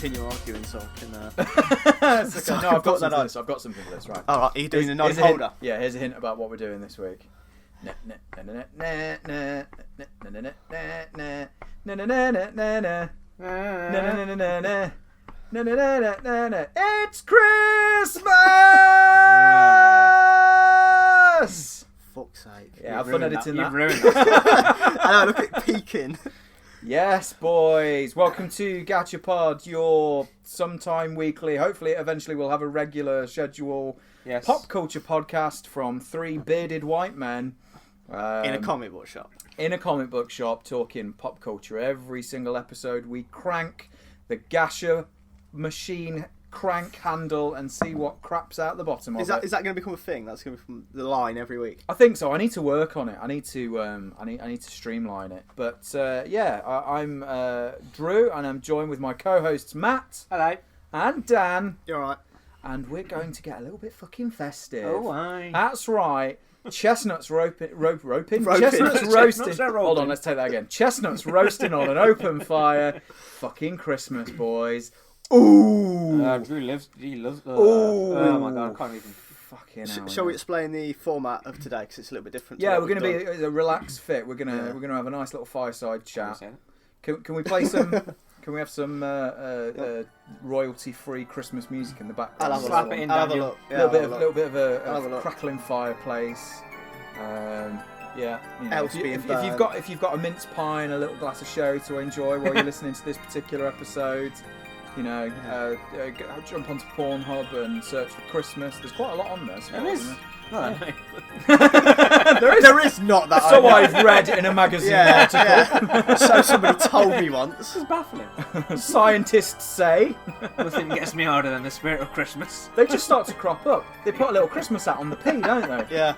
continue arguing so I can... It's okay. No, I've got something for this. I've got something for this, right. Alright, are you doing a knife holder? Yeah, here's a hint about what we're doing this week. It's Christmas! Fuck's sake. Yeah, I've fun editing that. You've ruined that. I know, look at peeking. Yes, boys. Welcome to Gachapod, your sometime weekly, hopefully eventually we'll have a regular schedule, pop culture podcast from three bearded white men. In a comic book shop. In a comic book shop, talking pop culture. Every single episode we crank the Gacha machine crank handle and see what craps out the bottom of it. Is that going to become a thing? That's going to become the line every week? I think so. I need to work on it. I need to I need to streamline it. But I'm Drew, and I'm joined with my co-hosts Matt. Hello. And Dan. You're right. And we're going to get a little bit fucking festive. Oh, aye. That's right. Chestnuts roping. Chestnuts roasting. Hold on, let's take that again. Chestnuts roasting on an open fire. Fucking Christmas, boys. Ooh. Drew loves. Ooh. Oh my god, I can't even. Fucking hell. Shall we explain the format of today? Because it's a little bit different. Yeah, we're going to be a relaxed fit. We're gonna have a nice little fireside chat. Can we play some? Can we have some royalty-free Christmas music in the background? I'll Slap it in, have a Daniel. look. Yeah, little bit of a crackling fireplace. Yeah. You know, if you've got a mince pie and a little glass of sherry to enjoy while you're listening to this particular episode, you know, jump onto Pornhub and search for Christmas. There's quite a lot on there. There is. No. There is not that. So I've read in a magazine article. Yeah. So somebody told me once. This is baffling. Scientists say. Nothing gets me harder than the spirit of Christmas. They just start to crop up. They put a little Christmas hat on the P, don't they? Yeah.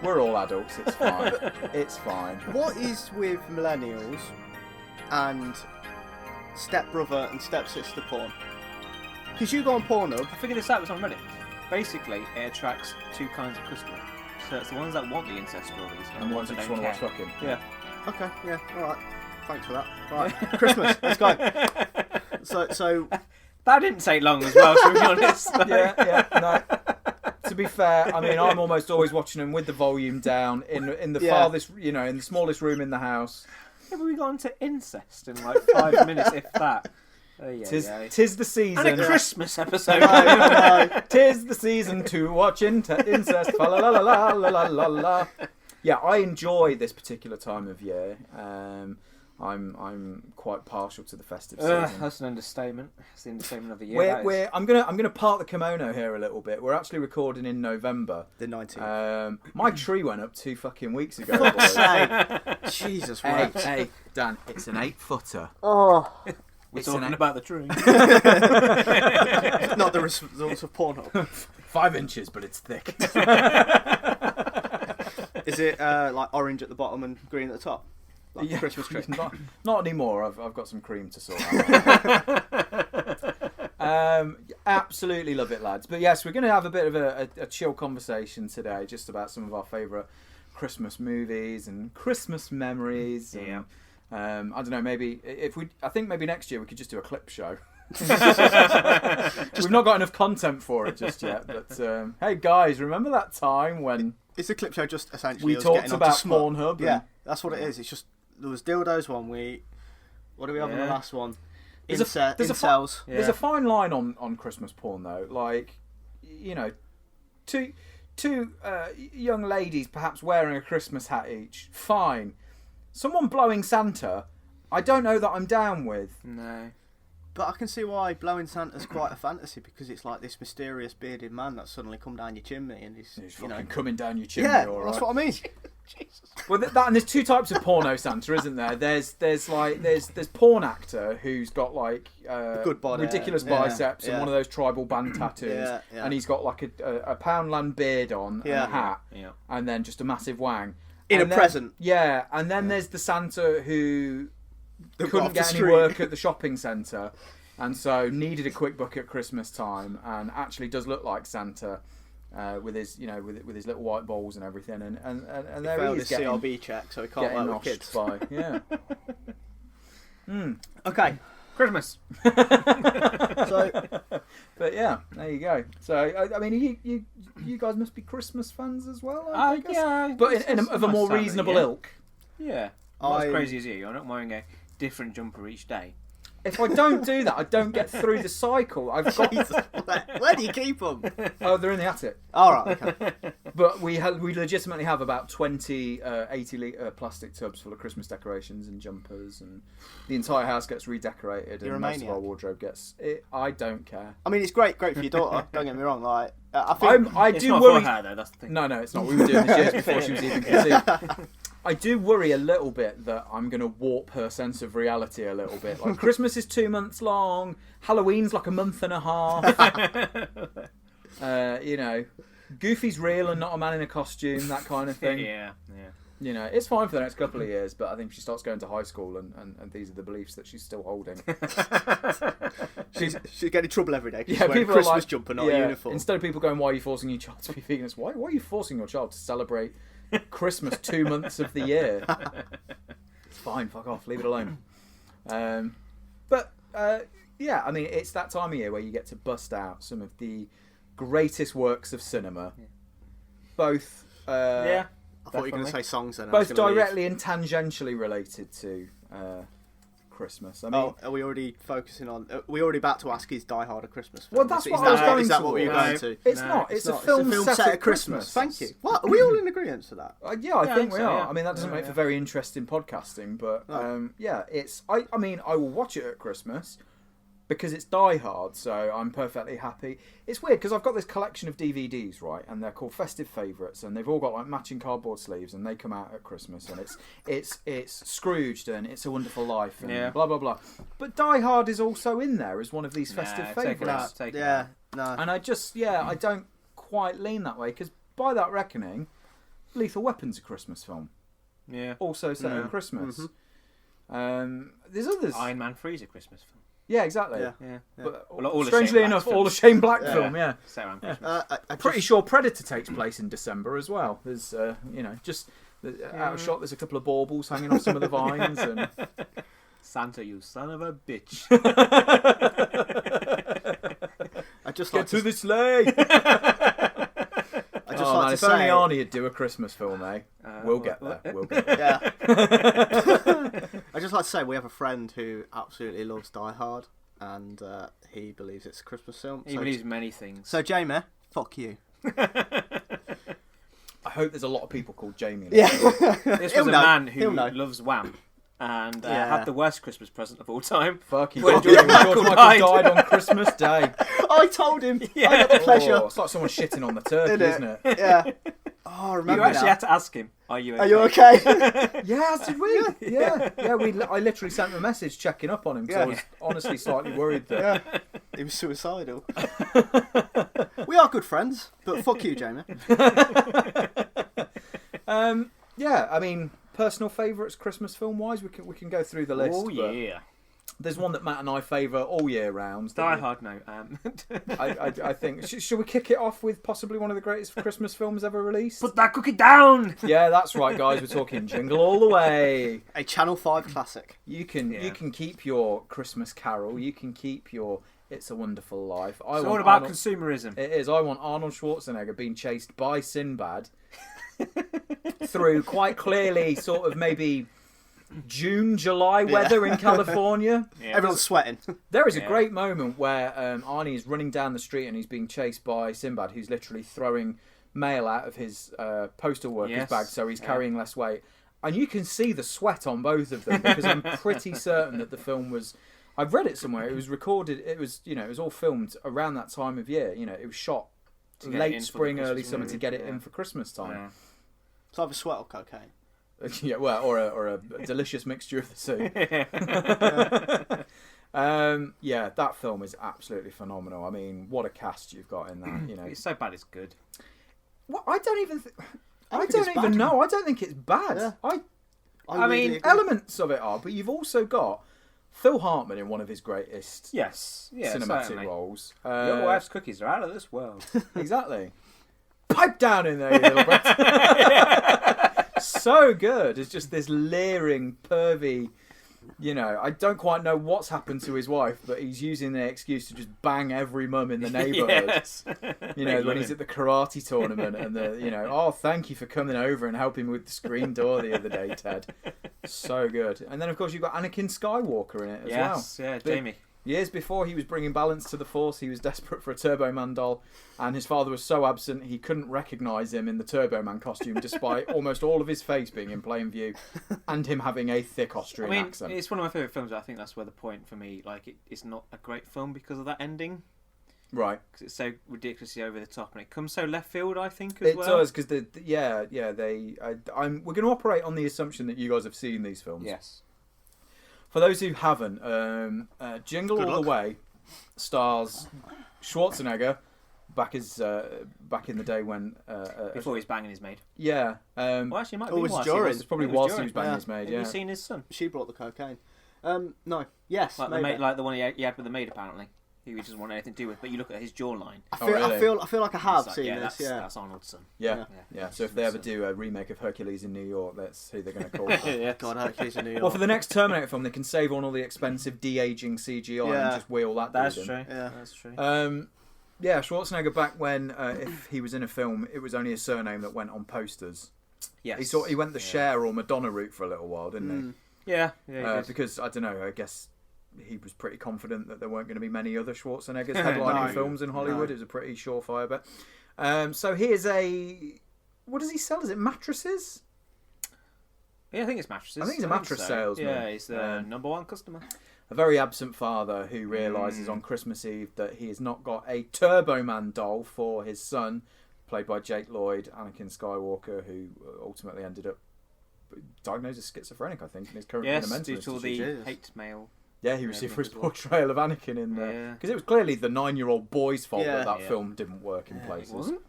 We're all adults. It's fine. It's fine. What is with millennials and stepbrother and stepsister porn? Because you go on Pornhub. I figured this out with on Reddit. Basically, it attracts two kinds of customer. So it's the ones that want the incest stories And ones that just want to watch fucking. Yeah. Okay, yeah, alright. Thanks for that. Right, Christmas, let's go. So that didn't take long as well, to be honest. No. To be fair, I mean, I'm almost always watching them with the volume down in the farthest, in the smallest room in the house. Yeah, but we got into incest in like 5 minutes, if that. Tis the season. And a Christmas episode. Tis the season to watch incest. Fa la la la la la la la. Yeah, I enjoy this particular time of year. I'm quite partial to the festive season. That's an understatement. It's the understatement of the year. I'm gonna part the kimono here a little bit. We're actually recording in November, the 19th. My tree went up 2 fucking weeks ago. Boys. Jesus, hey, Dan, it's an 8-footer. Oh. We're talking about the tree. Not the results of Pornhub. 5 inches, but it's thick. Is it like orange at the bottom and green at the top? Like a Christmas tree? Not anymore. I've got some cream to sort out. Absolutely love it, lads. But yes, we're going to have a bit of a chill conversation today, just about some of our favourite Christmas movies and Christmas memories. Yeah. I don't know. Maybe I think maybe next year we could just do a clip show. We've not got enough content for it just yet. But hey, guys, remember that time when it's a clip show? Just essentially we talked about Pornhub. Yeah, that's what it is. It's just there was dildos one week. What do we have on the last one? There's a fine line on Christmas porn though. Like, two young ladies perhaps wearing a Christmas hat each. Fine. Someone blowing Santa, I don't know that I'm down with. No. But I can see why blowing Santa's quite a fantasy, because it's like this mysterious bearded man that's suddenly come down your chimney and he's fucking coming down your chimney. Yeah, all right. That's what I mean. Jesus. Well, and there's 2 types of porno Santa, isn't there? There's porn actor who's got like good body, ridiculous biceps and one of those tribal band tattoos, and he's got like a Poundland beard on and a hat, and then just a massive wang. Present. Yeah, and then there's the Santa who couldn't get any work at the shopping centre, and so needed a quick buck at Christmas time, and actually does look like Santa with his with his little white balls and everything, and there he is CRB check, so he can't work with kids. Yeah. Okay, Christmas. But yeah, there you go. So I mean, you guys must be Christmas fans as well. I guess. Yeah, but of a more reasonable ilk. Yeah, not as crazy as you. I'm not wearing a different jumper each day. If I don't do that, I don't get through the cycle. I've got. Where do you keep them? Oh, they're in the attic. All right. Okay. But we legitimately have about 20 80-litre plastic tubs full of Christmas decorations and jumpers, and the entire house gets redecorated. You're and most of our wardrobe gets. I don't care. I mean, it's great for your daughter. Don't get me wrong. Like, I think I it's do not worry. For her, though, that's the thing. No, it's not. We were doing this years before she was even conceived. I do worry a little bit that I'm going to warp her sense of reality a little bit. Like, Christmas is 2 months long, Halloween's like a month and a half. Goofy's real and not a man in a costume, that kind of thing. Yeah. It's fine for the next couple of years, but I think she starts going to high school and these are the beliefs that she's still holding. She's getting in trouble every day. Yeah, people Christmas are like, jumper, not a uniform. Instead of people going, why are you forcing your child to be vegan? Why are you forcing your child to celebrate Christmas 2 months of the year? It's fine, fuck off, leave it alone. I mean, it's that time of year where you get to bust out some of the greatest works of cinema, both I thought you were going to say songs then. Both directly and tangentially related to Christmas. I mean, are we already focusing on? Are we already about to ask his Die Hard a Christmas film? Well, that's what I was going to. Is that what we're going to? It's not. It's a film set at Christmas. Thank you. What? Are we all in agreement to that? I think we are. Yeah. I mean, that doesn't make for very interesting podcasting, but it's. I mean, I will watch it at Christmas because it's Die Hard, so I'm perfectly happy. It's weird because I've got this collection of DVDs, right, and they're called Festive Favourites, and they've all got like matching cardboard sleeves, and they come out at Christmas, and it's Scrooged and It's a Wonderful Life and blah blah blah. But Die Hard is also in there as one of these festive favourites. And I don't quite lean that way because by that reckoning, Lethal Weapon's a Christmas film. Yeah. Also set at Christmas. Mm-hmm. There's others. Iron Man 3's a Christmas film. Yeah, exactly. Yeah. But strangely enough, all the Shane Black film, Set around Christmas. I'm pretty sure Predator takes place in December as well. There's, just out of shot, there's a couple of baubles hanging off some of the vines. And Santa, you son of a bitch. I just Get to the sleigh! If only Arnie would do a Christmas film, eh? We'll get there. Yeah. I just like to say we have a friend who absolutely loves Die Hard, and he believes it's a Christmas film. He believes many things. So Jamie, fuck you. I hope there's a lot of people called Jamie. Yeah. This was a man who loves Wham. And had the worst Christmas present of all time. Fuck, George Michael died on Christmas Day. I told him. Yeah. I got the pleasure. It's like someone shitting on the turkey, isn't it? Yeah. Oh, I remember you actually had to ask him, are you okay? Are you okay? Yes, did we? Yeah. I literally sent him a message checking up on him because I was honestly slightly worried that he was suicidal. We are good friends, but fuck you, Jamie. I mean, personal favourites Christmas film wise, we can go through the list. Oh yeah. There's one that Matt and I favour all year round. Die Hard, no. I think. Should we kick it off with possibly one of the greatest Christmas films ever released? Put that cookie down! Yeah, that's right, guys. We're talking Jingle All the Way. A Channel 5 classic. You can keep your Christmas Carol. You can keep your It's a Wonderful Life. It's all about consumerism. It is. I want Arnold Schwarzenegger being chased by Sinbad through quite clearly sort of maybe June, July weather in California. Yeah. Everyone's sweating. There is a great moment where Arnie is running down the street and he's being chased by Sinbad, who's literally throwing mail out of his postal worker's bag, so he's carrying less weight. And you can see the sweat on both of them because I'm pretty certain that the film was... I've read it somewhere. It was recorded. It was all filmed around that time of year. It was shot late spring, early summer to get it in for Christmas time. Yeah. It's either sweat or cocaine. Yeah, well, or a delicious mixture of the two. That film is absolutely phenomenal. I mean, what a cast you've got in that. It's so bad it's good. Well, I don't even know. I don't think it's bad. Yeah. I mean, elements of it are, but you've also got Phil Hartman in one of his greatest cinematic roles. Your wife's cookies are out of this world. Exactly. Pipe down in there, you little brat. So good. It's just this leering, pervy You know, I don't quite know what's happened to his wife, but he's using the excuse to just bang every mum in the neighbourhood. Yes. You know, when he's at the karate tournament and oh, thank you for coming over and helping me with the screen door the other day, Ted. So good. And then, of course, you've got Anakin Skywalker in it as well. Yes, yeah, Jamie. Years before he was bringing balance to the Force, he was desperate for a Turbo Man doll, and his father was so absent he couldn't recognise him in the Turbo Man costume, despite almost all of his face being in plain view, and him having a thick Austrian accent. It's one of my favourite films. I think that's where the point for me, like, it's not a great film because of that ending. Right. Because it's so ridiculously over the top, and it comes so left field, I think, as well. It does, because we're going to operate on the assumption that you guys have seen these films. Yes. For those who haven't, Jingle All the Way stars Schwarzenegger back in the day when before he was banging his maid. Yeah. Well, actually, it might have been whilst during. It's probably whilst he was banging his maid. Yeah. Have you seen his son? She brought the cocaine. No. Yes. Like the maid, like the one he had with the maid, apparently. He doesn't want anything to do with. But you look at his jawline. I feel like I have seen this. That's Arnold's son. Yeah. So if they ever do a remake of Hercules in New York, that's who they're going to call. Yeah. God, Hercules in New York. Well, for the next Terminator film, they can save on all the expensive de-aging CGI and just wheel that. That's true. Yeah, that's true. Yeah, Schwarzenegger back when if he was in a film, it was only a surname that went on posters. Yes. He went the Cher or Madonna route for a little while, didn't he? Yeah. Because I don't know. I guess he was pretty confident that there weren't going to be many other Schwarzeneggers headlining films in Hollywood. It was a pretty surefire bet. So here's what does he sell? Is it mattresses? Yeah, I think it's mattresses. I think he's a mattress salesman. Yeah, he's the number one customer. A very absent father who realises on Christmas Eve that he has not got a Turbo Man doll for his son, played by Jake Lloyd, Anakin Skywalker, who ultimately ended up diagnosed as schizophrenic, I think, and is currently in a mental institution. Due to the hate mail. Yeah, he received for his portrayal of Anakin in there. Because it was clearly the 9-year-old boy's fault that film didn't work in places. It wasn't?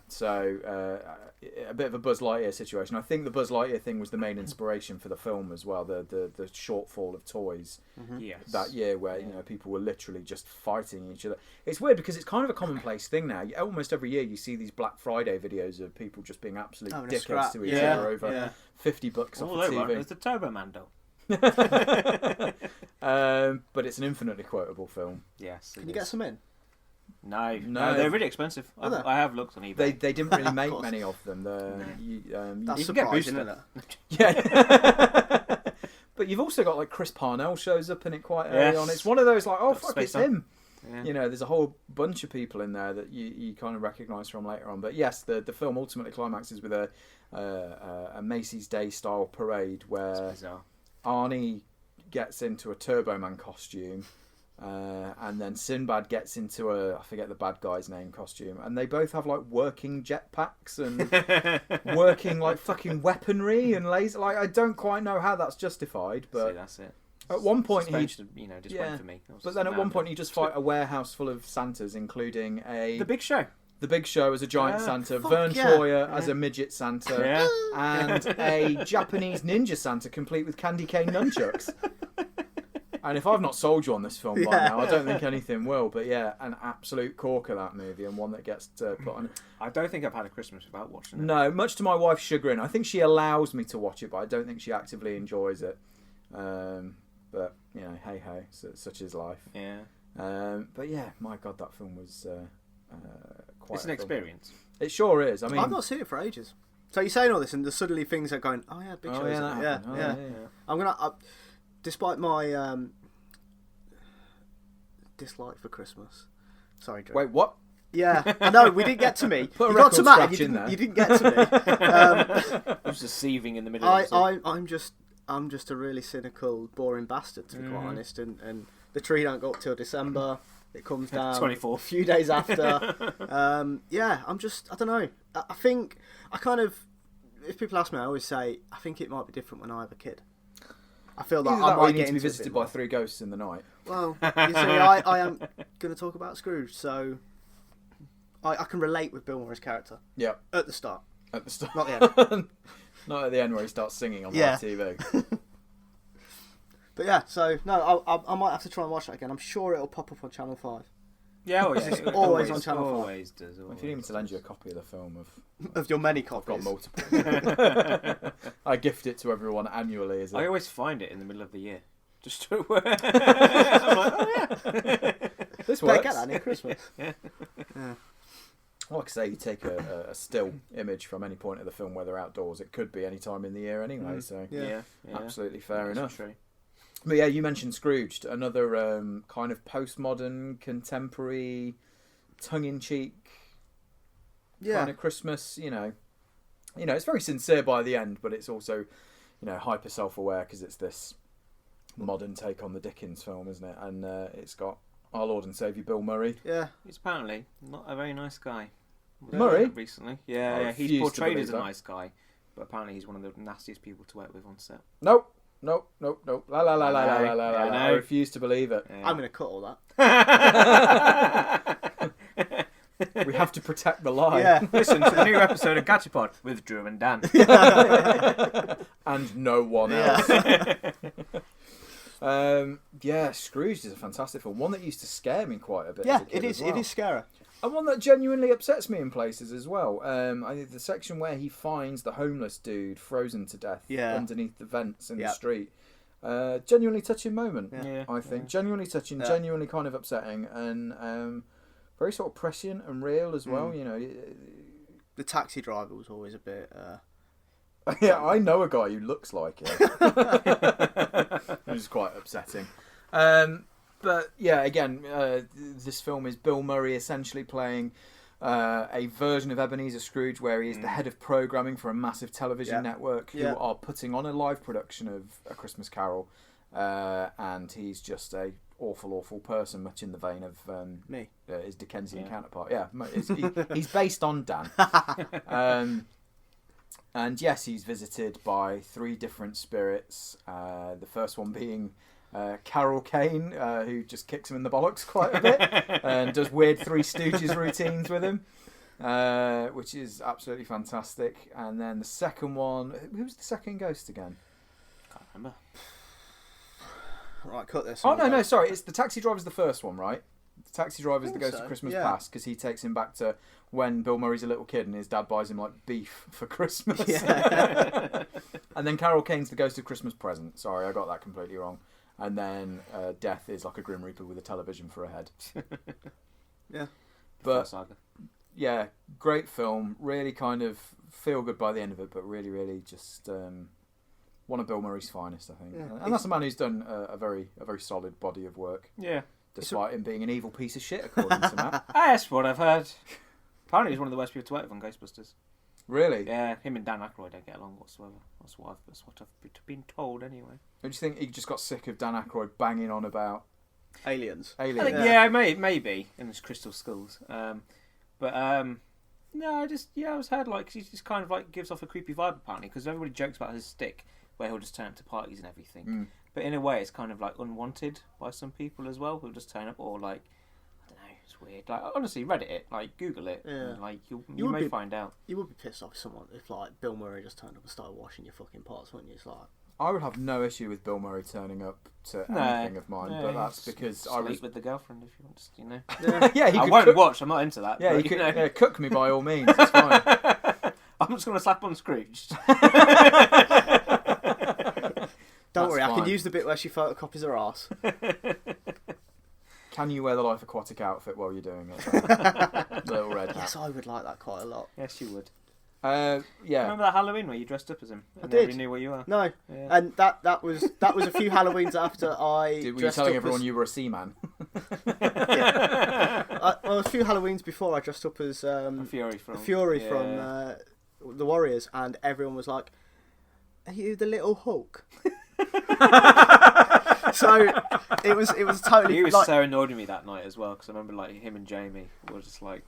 So a bit of a Buzz Lightyear situation. I think the Buzz Lightyear thing was the main inspiration for the film as well. The shortfall of toys that year, where people were literally just fighting each other. It's weird because it's kind of a commonplace thing now. Almost every year you see these Black Friday videos of people just being absolute dickheads to each other over $50 off the TV. There's the Turbo Man doll. But it's an infinitely quotable film. Yes. Can you get some in? No, they're really expensive. I have looked on eBay. They didn't really make many of them. That's surprising, isn't it? Yeah. But you've also got Chris Parnell shows up in it quite early on. It's one of those fuck, it's him. Yeah. There's a whole bunch of people in there that you kind of recognise from later on. But yes, the film ultimately climaxes with a Macy's Day style parade where Arnie gets into a Turbo Man costume. And then Sinbad gets into I forget the bad guy's name, costume, and they both have working jetpacks and working fucking weaponry and laser. I don't quite know how that's justified, but that's it. At one point for me. But then at one point you just fight a warehouse full of Santas, including The Big Show. The Big Show as a giant Santa, Vern Troyer as a midget Santa, and a Japanese ninja Santa complete with candy cane nunchucks. And if I've not sold you on this film by now, I don't think anything will. But an absolute corker, that movie, and one that gets put on. I don't think I've had a Christmas without watching it. No, much to my wife's chagrin. I think she allows me to watch it, but I don't think she actively enjoys it. But, hey ho, such is life. Yeah. But my God, that film was quite It's an experience. It sure is. I mean, I've not seen it for ages. So you're saying all this, and suddenly things are going, Big Show. Yeah. I'm going to... Despite my dislike for Christmas. Sorry, Drew. Wait, what? Yeah, I know, we didn't get to me. Put a you got to Matt, you didn't get to me. I was just seething in the middle of it. I'm just a really cynical, boring bastard, to be quite honest. And the tree don't go up till December. It comes down 24. A few days after. I don't know. I think, if people ask me, I always say, I think it might be different when I have a kid. I feel like I might get to be visited by 3 ghosts in the night. Well, you see, I am going to talk about Scrooge, so I can relate with Bill Murray's character. Yeah. At the start. Not the end. Not at the end where he starts singing on live TV. But so no, I might have to try and watch that again. I'm sure it'll pop up on Channel 5. Yeah, always on Channel 5. Always does. If you need me to lend you a copy of the film of your many copies, I've got multiple. I gift it to everyone annually. I always find it in the middle of the year. Just to I'm like, oh yeah, this works. Get that near Christmas. Yeah. Like I say, you take a still image from any point of the film, whether outdoors, it could be any time in the year anyway. So absolutely fair enough. True. But yeah, you mentioned Scrooged, another kind of postmodern, contemporary, tongue-in-cheek kind of Christmas. You know, it's very sincere by the end, but it's also, hyper self-aware because it's this modern take on the Dickens film, isn't it? And it's got our Lord and Saviour Bill Murray. Yeah, he's apparently not a very nice guy. Murray recently, he's portrayed as a nice guy, but apparently he's one of the nastiest people to work with on set. Nope. La la la la la la la. I refuse to believe it. Yeah. I'm going to cut all that. We have to protect the line. Yeah. Listen to the new episode of Gachapod with Drew and Dan. And no one else. Scrooge is a fantastic film. One that used to scare me quite a bit. Yeah, as a kid it is. As well. It is scary. And one that genuinely upsets me in places as well. I think the section where he finds the homeless dude frozen to death underneath the vents in the street. Genuinely touching moment, I think. Genuinely touching, genuinely kind of upsetting, and very sort of prescient and real as well. The taxi driver was always a bit... Yeah, I know a guy who looks like it. Which is quite upsetting. But yeah, again, this film is Bill Murray essentially playing a version of Ebenezer Scrooge where he is the head of programming for a massive television network who are putting on a live production of A Christmas Carol, and he's just a awful person, much in the vein of me, his Dickensian counterpart. Yeah, he's based on Dan. And yes, he's visited by 3 different spirits. The first one being Carol Kane, who just kicks him in the bollocks quite a bit and does weird Three Stooges routines with him, which is absolutely fantastic. And then the second one, who was the second ghost again? Can't remember. Right, cut this. Oh no, sorry, it's the taxi driver's the first one, right? The taxi driver's the ghost of Christmas Past because he takes him back to when Bill Murray's a little kid and his dad buys him like beef for Christmas. Yeah. And then Carol Kane's the ghost of Christmas Present. Sorry, I got that completely wrong. And then Death is like a Grim Reaper with a television for a head. Yeah. But yeah, great film. Really kind of feel good by the end of it, but really just one of Bill Murray's finest, I think. Yeah. And that's a man who's done a very solid body of work. Yeah. Despite him being an evil piece of shit, according to Matt. That's what I've heard. Apparently he's one of the worst people to work with on Ghostbusters. Really? Yeah, him and Dan Aykroyd don't get along whatsoever. That's what I've been told anyway. Don't you think he just got sick of Dan Aykroyd banging on about aliens? I think, maybe in his crystal skulls. No, I was heard like he just kind of like gives off a creepy vibe apparently because everybody jokes about his stick where he'll just turn up to parties and everything. Mm. But in a way, it's kind of like unwanted by some people as well who'll just turn up or like. It's weird. Like honestly, Reddit it, like Google it, and like you may find out. You would be pissed off if like Bill Murray just turned up and started washing your fucking pots, wouldn't you? It's like I would have no issue with Bill Murray turning up to anything of mine, but that's because I was with the girlfriend if you want, just I won't watch. I'm not into that. Yeah, you could cook me by all means. It's fine. I'm just going to slap on Scrooge. Don't worry, I can use the bit where she photocopies her arse. Can you wear the Life Aquatic outfit while you're doing it? Little red hat. Yes, I would like that quite a lot. Yes, you would. Yeah. Remember that Halloween where you dressed up as him? I did. Nobody knew what you were. No, and that was a few Halloweens after I. Were you telling everyone you were a seaman? Well, a few Halloweens before I dressed up as Fury from the Warriors, and everyone was like, "Are you the little Hulk?" So it was totally. He was so annoyed with me that night as well because I remember like him and Jamie were just like,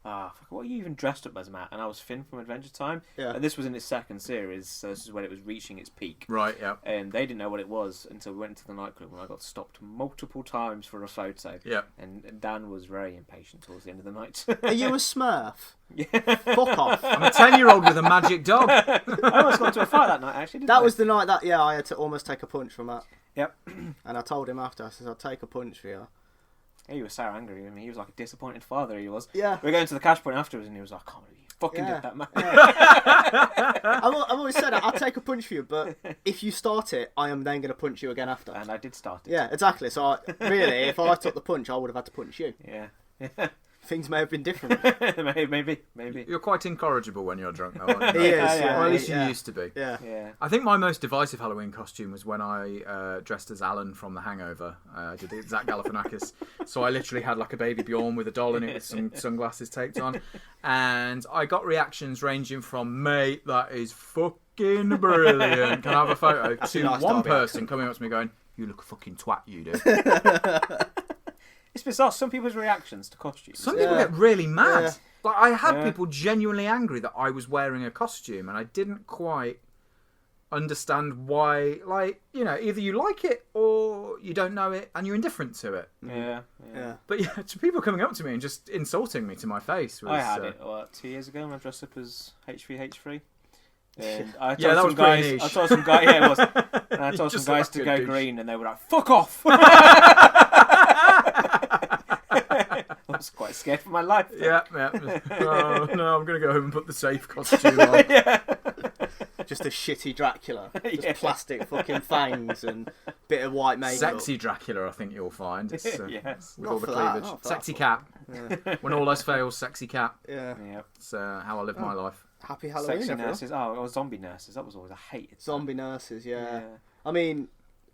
fuck, what are you even dressed up as, Matt? And I was Finn from Adventure Time. Yeah. And this was in its second series, so this is when it was reaching its peak. Right. Yeah. And they didn't know what it was until we went to the nightclub and I got stopped multiple times for a photo. Yeah. And Dan was very impatient towards the end of the night. Are you a Smurf? Yeah. Fuck off. I'm a 10-year-old with a magic dog. I almost got into a fight that night, actually. That was the night that I had to almost take a punch from Matt. Yep. And I told him after, I said, I'll take a punch for you. He was so angry. I mean, he was like a disappointed father. He was. Yeah. We were going to the cash point afterwards, and he was like, "I can't believe you fucking did that, man." Yeah. I've always said I'll take a punch for you, but if you start it, I am then going to punch you again after. And I did start it. Yeah, exactly. So really, if I took the punch, I would have had to punch you. Yeah. Things may have been different. maybe. You're quite incorrigible when you're drunk, though, aren't you? He is, or at least you used to be. Yeah. I think my most divisive Halloween costume was when I dressed as Alan from The Hangover. I did it, Zach Galifianakis. So I literally had like a baby Bjorn with a doll in it with some sunglasses taped on. And I got reactions ranging from, mate, that is fucking brilliant. Can I have a photo? To nice one person coming up to me going, you look a fucking twat, you do. It's bizarre. Some people's reactions to costumes. Some people get really mad. Yeah. Like I had people genuinely angry that I was wearing a costume, and I didn't quite understand why. Like, you know, either you like it or you don't know it, and you're indifferent to it. Yeah. But yeah, to people coming up to me and just insulting me to my face was. I had it 2 years ago when I dressed up as HV3. And I told some guys. I told some guys. Yeah, it was. And I told some guys to go green, and they were like, "Fuck off." I was quite scared for my life. Yeah. Oh, no, I'm going to go home and put the safe costume on. Yeah. Just a shitty Dracula. Just plastic fucking fangs and bit of white makeup. Sexy Dracula, I think you'll find. It's, yes. With all the cleavage. Sexy cat. Yeah. When all else fails, sexy cat. Yeah. It's how I live my life. Happy Halloween, Sexy everyone. nurses. Or zombie nurses. That was always, I hated zombie nurses, yeah. I mean,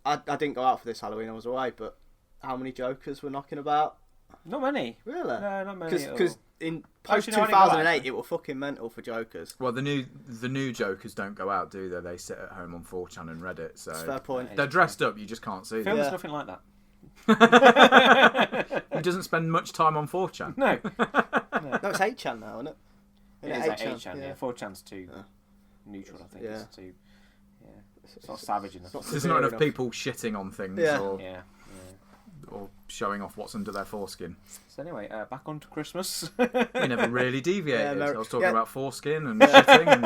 I didn't go out for this Halloween, I was away, but how many Jokers were knocking about? Not many. Really? No, not many. Because in post 2008, it were fucking mental for Jokers. Well, the new Jokers don't go out, do they? They sit at home on 4chan and Reddit. So that's a fair point. They're dressed up. You just can't see them. Film's nothing like that. He doesn't spend much time on 4chan. No, it's 8chan now, isn't it? It is 8chan. Yeah, 4chan's too neutral. I think it's too. Yeah, it's not savage enough. There's not enough people shitting on things. Or showing off what's under their foreskin. So anyway, back on to Christmas. We never really deviated. I was talking about foreskin and shitting. And...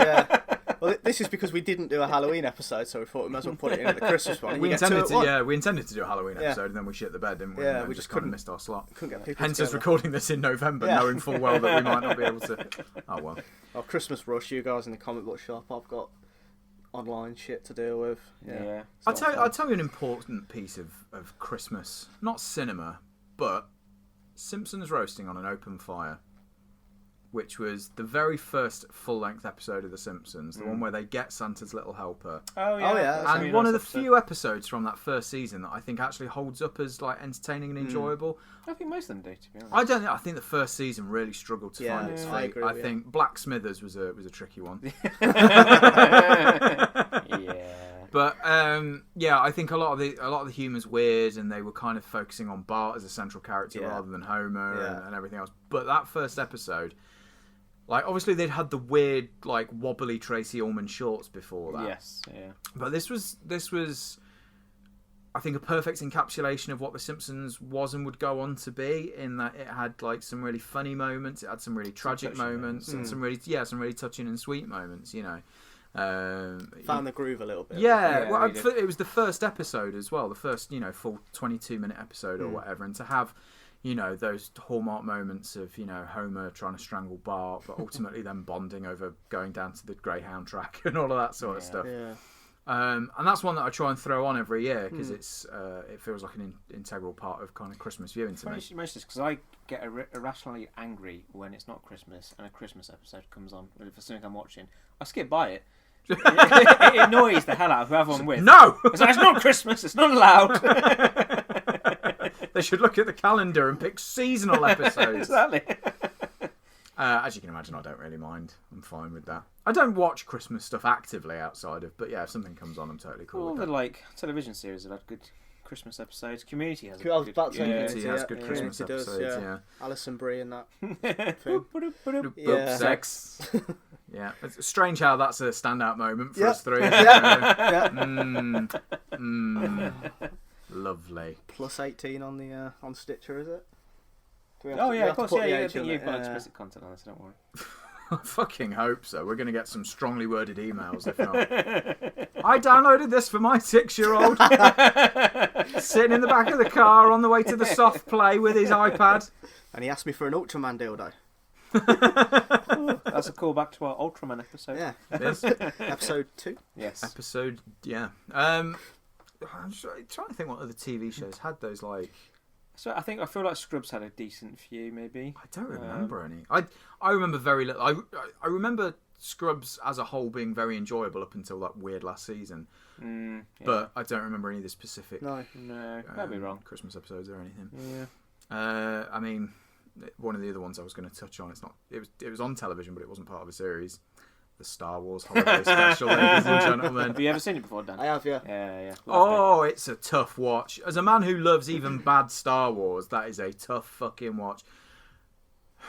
Well, this is because we didn't do a Halloween episode, so we thought we might as well put it in at the Christmas one. We intended to do a Halloween episode, and then we shit the bed, didn't we? Yeah, we just kind of missed our slot. Couldn't get people Hence us recording this in November, knowing full well that we might not be able to. Oh well. Oh, Christmas rush, you guys in the comic book shop. I've got online shit to deal with. Yeah. I'll tell you an important piece of Christmas, not cinema, but Simpsons roasting on an open fire, which was the very first full-length episode of The Simpsons, the one where they get Santa's little helper. Oh yeah. And one of the few episodes from that first season that I think actually holds up as like entertaining and enjoyable. I think most of them do, to be honest. I think the first season really struggled to find its fate. I think Black Smithers was a tricky one. But I think a lot of the humour's weird, and they were kind of focusing on Bart as a central character rather than Homer and everything else. But that first episode, like obviously they'd had the weird like wobbly Tracy Ullman shorts before that. Yes, yeah. But this was I think a perfect encapsulation of what The Simpsons was and would go on to be, in that it had like some really funny moments, it had some really tragic moments, and some really touching and sweet moments, you know. Found the groove a little bit. It was the first episode as well, the first full 22-minute episode or whatever, and to have those hallmark moments of Homer trying to strangle Bart, but ultimately them bonding over going down to the Greyhound track and all of that sort of stuff. And that's one that I try and throw on every year because it feels like an integral part of kind of Christmas viewing to me. Mostly because I get irrationally angry when it's not Christmas and a Christmas episode comes on for something I'm watching. I skip by it. It annoys the hell out of whoever I'm with. No! It's not Christmas, it's not allowed. They should look at the calendar and pick seasonal episodes. Exactly. As you can imagine, I don't really mind. I'm fine with that. I don't watch Christmas stuff actively outside of, but yeah, if something comes on, I'm totally cool with that. All the television series have had good Christmas episodes. Community has good Christmas episodes. Yeah. Alison Brie and that. Sex. Yeah, it's strange how that's a standout moment for us three. Lovely. Plus 18 on the on Stitcher, is it? Of course. I think you've got explicit content on this. Don't worry. I fucking hope so. We're going to get some strongly worded emails if not. I downloaded this for my 6-year-old. Sitting in the back of the car on the way to the soft play with his iPad. And he asked me for an Ultraman dildo. That's a callback to our Ultraman episode. Yeah. Episode 2? Yes. Episode, yeah. I'm trying to think what other TV shows had those, like... So I feel like Scrubs had a decent few, maybe. I don't remember any. I remember very little. I remember Scrubs as a whole being very enjoyable up until that weird last season. Yeah. But I don't remember any of the specific. No, might be wrong. Christmas episodes or anything. Yeah. I mean, one of the other ones I was going to touch on. It was on television, but it wasn't part of a series. The Star Wars Holiday Special, ladies and gentlemen. Have you ever seen it before, Dan? I have, yeah. Yeah. Oh, it's a tough watch. As a man who loves even bad Star Wars, that is a tough fucking watch.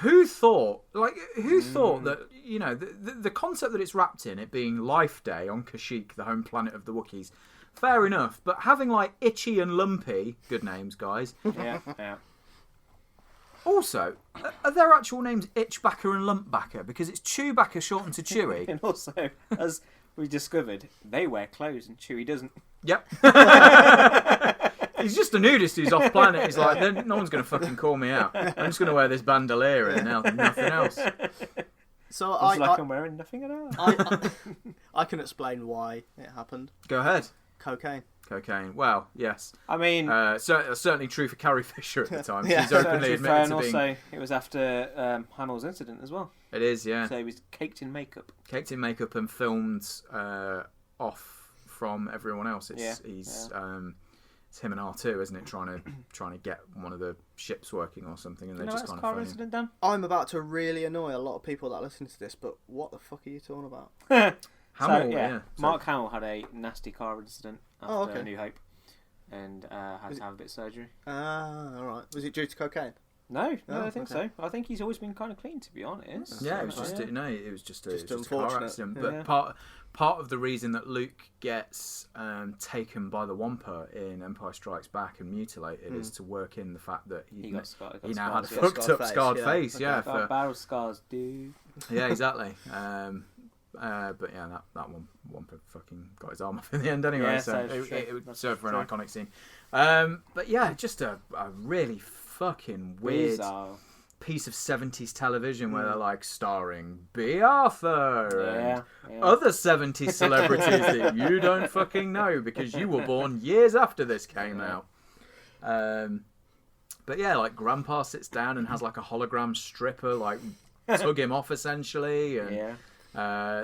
Who thought that, you know, the concept that it's wrapped in, it being Life Day on Kashyyyk, the home planet of the Wookiees, fair enough, but having like Itchy and Lumpy, good names, guys. Yeah. Also, are their actual names Itchbacker and Lumpbacker? Because it's Chewbacca shortened to Chewie. And also, as we discovered, they wear clothes and Chewie doesn't. Yep. He's just a nudist who's off planet. He's like, no one's going to fucking call me out. I'm just going to wear this bandolier and nothing else. So I'm wearing nothing at all. I can explain why it happened. Go ahead. Cocaine. Well, yes. I mean... certainly true for Carrie Fisher at the time. Yeah. She's openly admitted to being... And also, it was after Hanel's incident as well. It is, yeah. So he was caked in makeup. Caked in makeup and filmed off from everyone else. It's him and R2, isn't it? Trying to get one of the ships working or something, and they just kind of car incident, Dan? I'm about to really annoy a lot of people that listen to this, but what the fuck are you talking about? Hamill, Mark Hamill had a nasty car incident after New Hope, and had to have a bit of surgery. All right. Was it due to cocaine? No, I don't think so. I think he's always been kind of clean, to be honest. Yeah, it was just a car accident. But Yeah. part of the reason that Luke gets taken by the Wampa in Empire Strikes Back and mutilated is to work in the fact that he now had a fucked up scarred face. Yeah, for barrel scars, dude. Yeah, exactly. But yeah, that one Wampa fucking got his arm off in the end anyway. Yeah, so it served for an iconic scene. But yeah, just a really fucking weird piece of 70s television where they're like starring B. Arthur and other 70s celebrities that you don't fucking know because you were born years after this came out. But yeah, like Grandpa sits down and has like a hologram stripper like tug him off essentially, and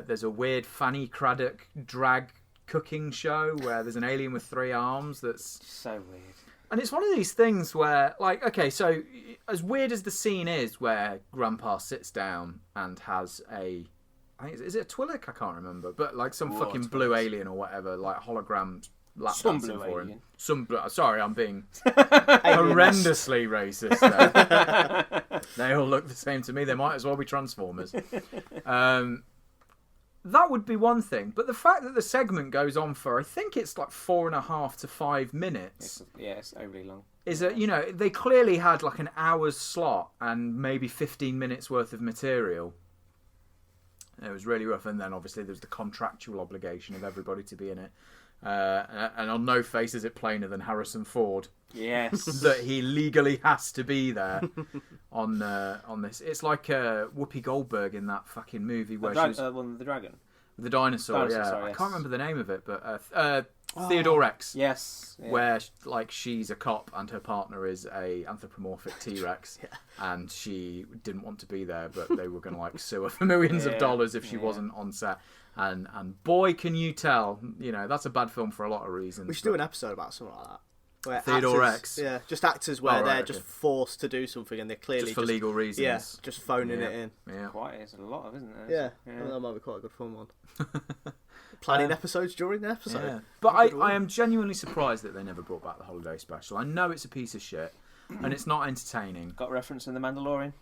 there's a weird Fanny Craddock drag cooking show where there's an alien with 3 arms that's so weird. And it's one of these things where, like, okay, so as weird as the scene is where Grandpa sits down and has I think, is it a Twi'lek? I can't remember. But, like, some fucking blue alien or whatever, like, hologram lap dancing for him. Sorry, I'm being horrendously racist there. They all look the same to me. They might as well be Transformers. That would be one thing, but the fact that the segment goes on for, I think it's like 4.5 to 5 minutes. It's overly long. Is that, you know, they clearly had like an hour's slot and maybe 15 minutes worth of material. It was really rough, and then obviously there's the contractual obligation of everybody to be in it. And on no face is it plainer than Harrison Ford. Yes. That he legally has to be there on this. It's like Whoopi Goldberg in that fucking movie where she was... the dragon? The dinosaur, yeah. Sorry, I yes. can't remember the name of it, but Theodore X. Yes. Yeah. Where like she's a cop and her partner is a anthropomorphic T-Rex, and she didn't want to be there, but they were going to like sue her for millions of dollars if she wasn't on set. And boy, can you tell, you know, that's a bad film for a lot of reasons. We should do an episode about something like that. Where Theodore X. Yeah, just actors where they're just forced to do something and they're clearly just for legal reasons. Yeah, just phoning it in. Yeah. It's a lot of, isn't it? Yeah. Well, that might be quite a good fun one. Planning episodes during the episode. Yeah. But I am genuinely surprised that they never brought back the holiday special. I know it's a piece of shit and it's not entertaining. Got a reference in The Mandalorian.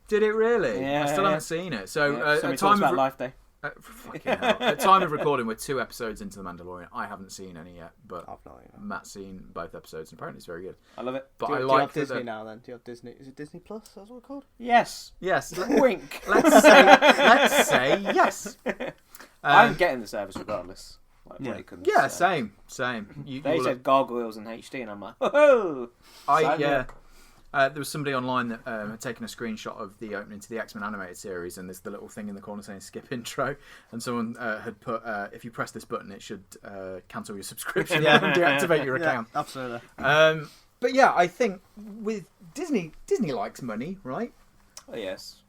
Did it really? Yeah. I still haven't seen it. So somebody talks about Life Day. Fucking hell. At time of recording, we're 2 episodes into The Mandalorian. I haven't seen any yet, but Matt's seen both episodes, and apparently it's very good. I love it. But do you have Disney now then? Do you have Disney? Is it Disney Plus? That's what it's called? Yes. Wink. Let's say yes. I'm getting the service regardless. break them. Yeah, same. They said gargoyles in HD, and I'm like, oh. There was somebody online that had taken a screenshot of the opening to the X-Men animated series, and there's the little thing in the corner saying skip intro, and someone had put, if you press this button, it should cancel your subscription and deactivate your account. Yeah, absolutely. But yeah, I think with Disney likes money, right? Oh, yes.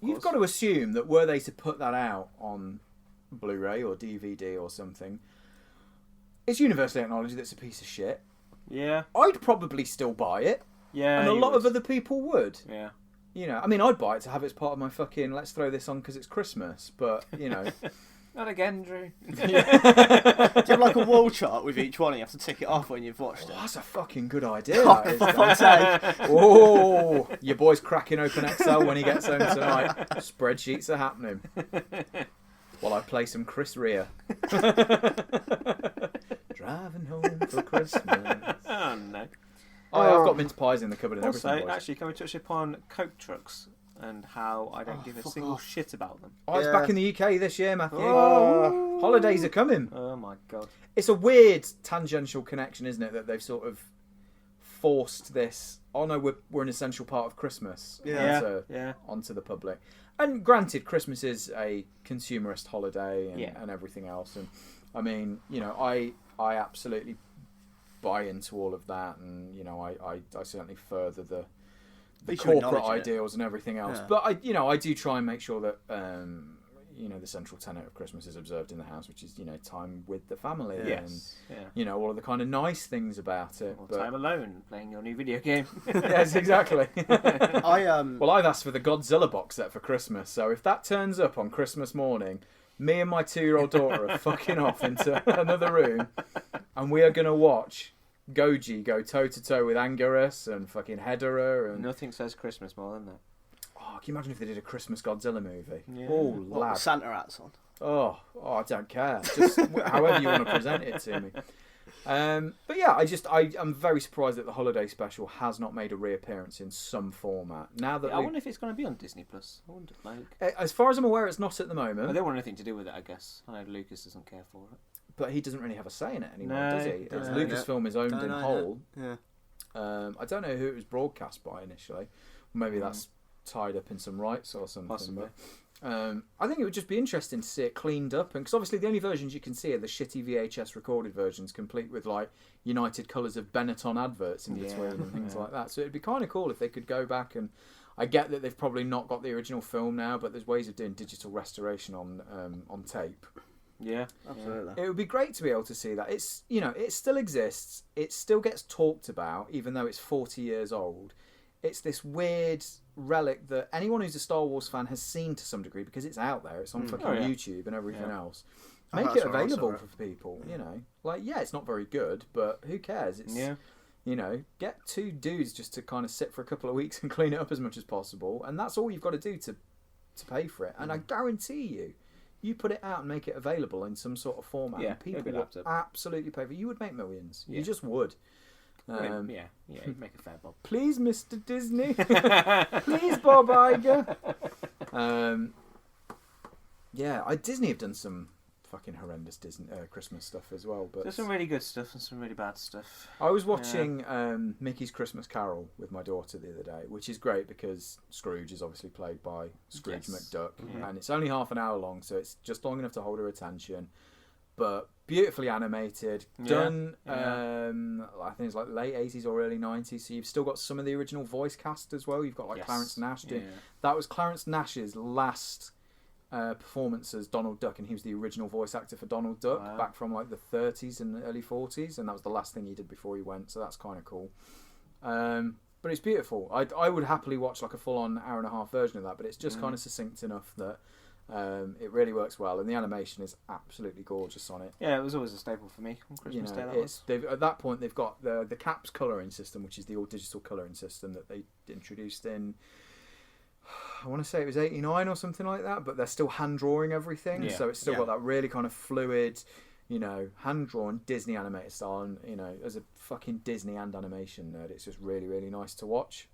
You've got to assume that were they to put that out on Blu-ray or DVD or something, it's universally acknowledged that it's a piece of shit. Yeah. I'd probably still buy it. Yeah, and a lot of other people would. Yeah. You know, I mean, I'd buy it to have it as part of my fucking let's throw this on because it's Christmas, but, you know. Not again, Drew. Do you have like a wall chart with each one and you have to tick it off when you've watched it? That's a fucking good idea. Oh, your boy's cracking open Excel when he gets home tonight. Spreadsheets are happening. While I play some Chris Rea. Driving home for Christmas. Oh, no. I've got mince pies in the cupboard and everything. Also, actually, can we touch upon Coke trucks and how I don't give a single shit about them? It's back in the UK this year, Matthew. Holidays are coming. Oh my god. It's a weird tangential connection, isn't it, that they've sort of forced this, oh no, we're an essential part of Christmas onto the public. And granted, Christmas is a consumerist holiday and everything else. And I mean, you know, I absolutely buy into all of that, and you know, I certainly further the corporate ideals and everything else. Yeah. But I do try and make sure that the central tenet of Christmas is observed in the house, which is time with the family and all of the kind of nice things about it. Or time alone playing your new video game. Yes, exactly. Well, I've asked for the Godzilla box set for Christmas, so if that turns up on Christmas morning, me and my 2-year-old daughter are fucking off into another room, and we are going to watch Goji go toe-to-toe with Anguirus and fucking Hedorah. And nothing says Christmas more than that. Oh, can you imagine if they did a Christmas Godzilla movie? Yeah. Oh, lad. Santa hats on. Oh, I don't care. Just however you want to present it to me. But yeah, I'm very surprised that the holiday special has not made a reappearance in some format. Now that I wonder if it's going to be on Disney Plus. I wonder, as far as I'm aware, it's not at the moment. They don't want anything to do with it, I guess. I know Lucas doesn't care for it, but he doesn't really have a say in it anymore, does he? No. Lucasfilm is owned in whole. Yeah. I don't know who it was broadcast by initially. Maybe that's tied up in some rights or something. Possibly. But, I think it would just be interesting to see it cleaned up, and because obviously the only versions you can see are the shitty VHS recorded versions, complete with like United Colours of Benetton adverts in between and things like that. So it'd be kind of cool if they could go back, and I get that they've probably not got the original film now, but there's ways of doing digital restoration on tape. Yeah, absolutely. It would be great to be able to see that. It's it still exists. It still gets talked about, even though it's 40 years old. It's this weird relic that anyone who's a Star Wars fan has seen to some degree, because it's out there. It's on fucking YouTube and everything else. Make it available for people. It's not very good, but who cares? It's get 2 dudes just to kind of sit for a couple of weeks and clean it up as much as possible, and that's all you've got to do to pay for it. And I guarantee you put it out and make it available in some sort of format, and people will absolutely pay for it. You would make millions. You just would. You'd make a fair bob. Please, Mr. Disney. Please, Bob Iger. Disney have done some fucking horrendous Disney Christmas stuff as well. But there's some really good stuff and some really bad stuff. I was watching Mickey's Christmas Carol with my daughter the other day, which is great because Scrooge is obviously played by Scrooge McDuck, and it's only half an hour long, so it's just long enough to hold her attention. But beautifully animated, done. I think it's like late 80s or early 90s. So you've still got some of the original voice cast as well. You've got Clarence Nash doing. That was Clarence Nash's last performance as Donald Duck, and he was the original voice actor for Donald Duck back from like the 30s and the early 40s, and that was the last thing he did before he went. So that's kind of cool. But it's beautiful. I would happily watch like a full-on hour-and-a-half version of that, but it's just kind of succinct enough that. It really works well, and the animation is absolutely gorgeous on it. Yeah, it was always a staple for me on Christmas Day. At that point, they've got the CAPS colouring system, which is the all-digital colouring system that they introduced in, I want to say it was 89 or something like that, but they're still hand-drawing everything, so it's still got that really kind of fluid, hand-drawn Disney animated style, and, as a fucking Disney and animation nerd, it's just really, really nice to watch.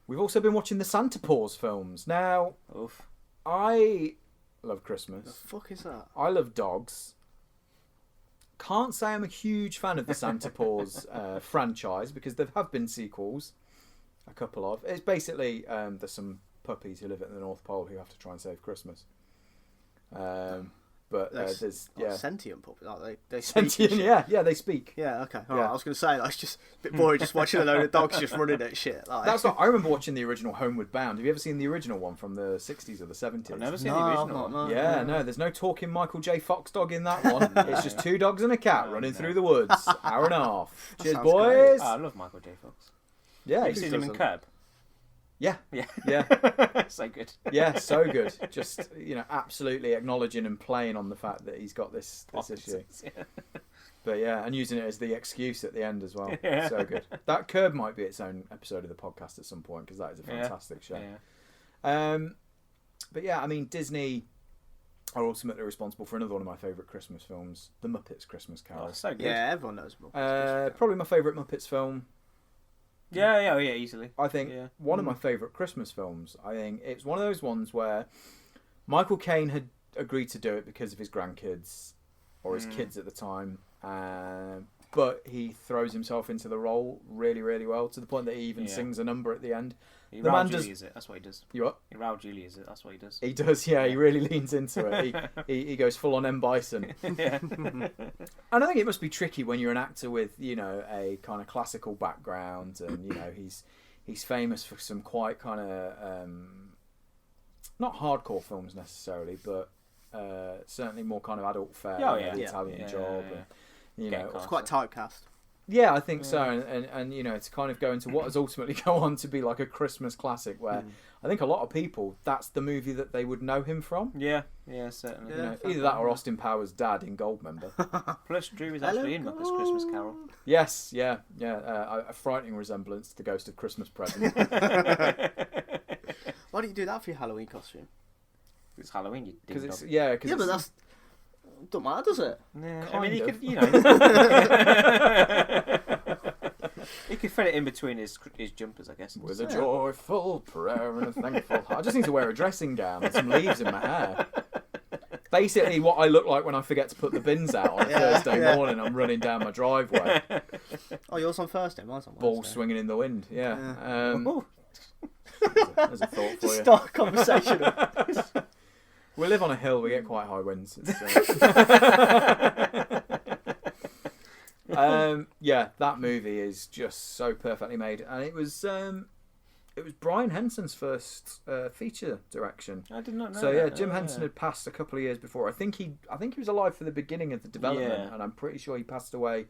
We've also been watching the Santa Paws films. Now, I love Christmas. The fuck is that? I love dogs. Can't say I'm a huge fan of the Santa Paws franchise because there have been sequels. A couple of. It's basically there's some puppies who live at the North Pole who have to try and save Christmas. But there's sentient puppies, aren't they? They speak. Sentient, yeah, they speak. Yeah, okay. All right. I was going to say that's just a bit boring, just watching a load of dogs just running at shit. Like. That's what I remember watching the original Homeward Bound. Have you ever seen the original one from the 60s or the 70s? I've never seen the original one. No, there's no talking Michael J. Fox dog in that one. It's just two dogs and a cat running through the woods. Hour and a half. Cheers, boys. I love Michael J. Fox. Yeah, have you seen him in Curb? Yeah. So good. Yeah, so good. Just, absolutely acknowledging and playing on the fact that he's got this issue. Yeah. But yeah, and using it as the excuse at the end as well. Yeah. So good. That Curb might be its own episode of the podcast at some point because that is a fantastic show. Yeah. But yeah, I mean, Disney are ultimately responsible for another one of my favourite Christmas films, The Muppets Christmas Carol. Oh, so good. Yeah, everyone knows Muppets. Probably my favourite Muppets film. Yeah, easily. I think one of my favourite Christmas films. I think it's one of those ones where Michael Caine had agreed to do it because of his grandkids or his kids at the time, but he throws himself into the role really, really well to the point that he even sings a number at the end. Raoul Julia's it. That's what he does. You what? Raoul Julia's it. That's what he does. He does. Yeah, he really leans into it. He goes full on M. Bison. Yeah. And I think it must be tricky when you're an actor with a kind of classical background, and he's famous for some quite kind of not hardcore films necessarily, but certainly more kind of adult fare. The Italian Job. And, it's quite typecast. Yeah, I think so, and to kind of go into what has ultimately go on to be like a Christmas classic, where I think a lot of people, that's the movie that they would know him from. Yeah, certainly. Either that or Austin Powers' dad in Goldmember. Plus, Drew is actually in Muppets Christmas Carol. Yes, a frightening resemblance to the Ghost of Christmas Present. Why don't you do that for your Halloween costume? It's Halloween, you ding dog. But that's. Don't matter, does it? Yeah, I mean, he could, he could fit it in between his jumpers, I guess. With a joyful prayer and a thankful heart. I just need to wear a dressing gown and some leaves in my hair. Basically, what I look like when I forget to put the bins out on a Thursday morning. I'm running down my driveway. Oh, yours on Thursday, mine's on Wednesday. Balls swinging in the wind. Yeah. There's a thought for you. Start a conversation. We live on a hill. We get quite high winds. That movie is just so perfectly made, and it was Brian Henson's first feature direction. I did not know. So Jim Henson had passed a couple of years before. I think he was alive for the beginning of the development, and I'm pretty sure he passed away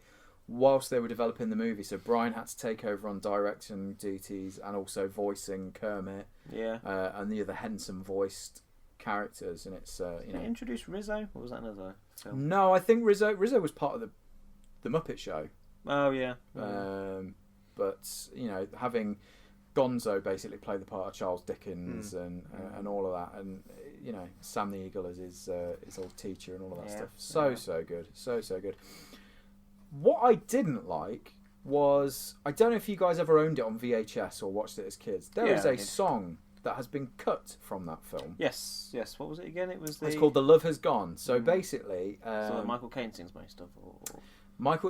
whilst they were developing the movie. So Brian had to take over on direction duties and also voicing Kermit. And the other Henson voiced characters, and it's Did it introduce Rizzo, or was that another film? No, I think Rizzo was part of the Muppet Show. Oh yeah. But having Gonzo basically play the part of Charles Dickens and all of that, and Sam the Eagle as his old teacher and all of that stuff. So good, so good. What I didn't like was, I don't know if you guys ever owned it on VHS or watched it as kids. There is a song that has been cut from that film. Yes. What was it again? It's called "The Love Has Gone." So basically, so Michael Caine sings most of. Or...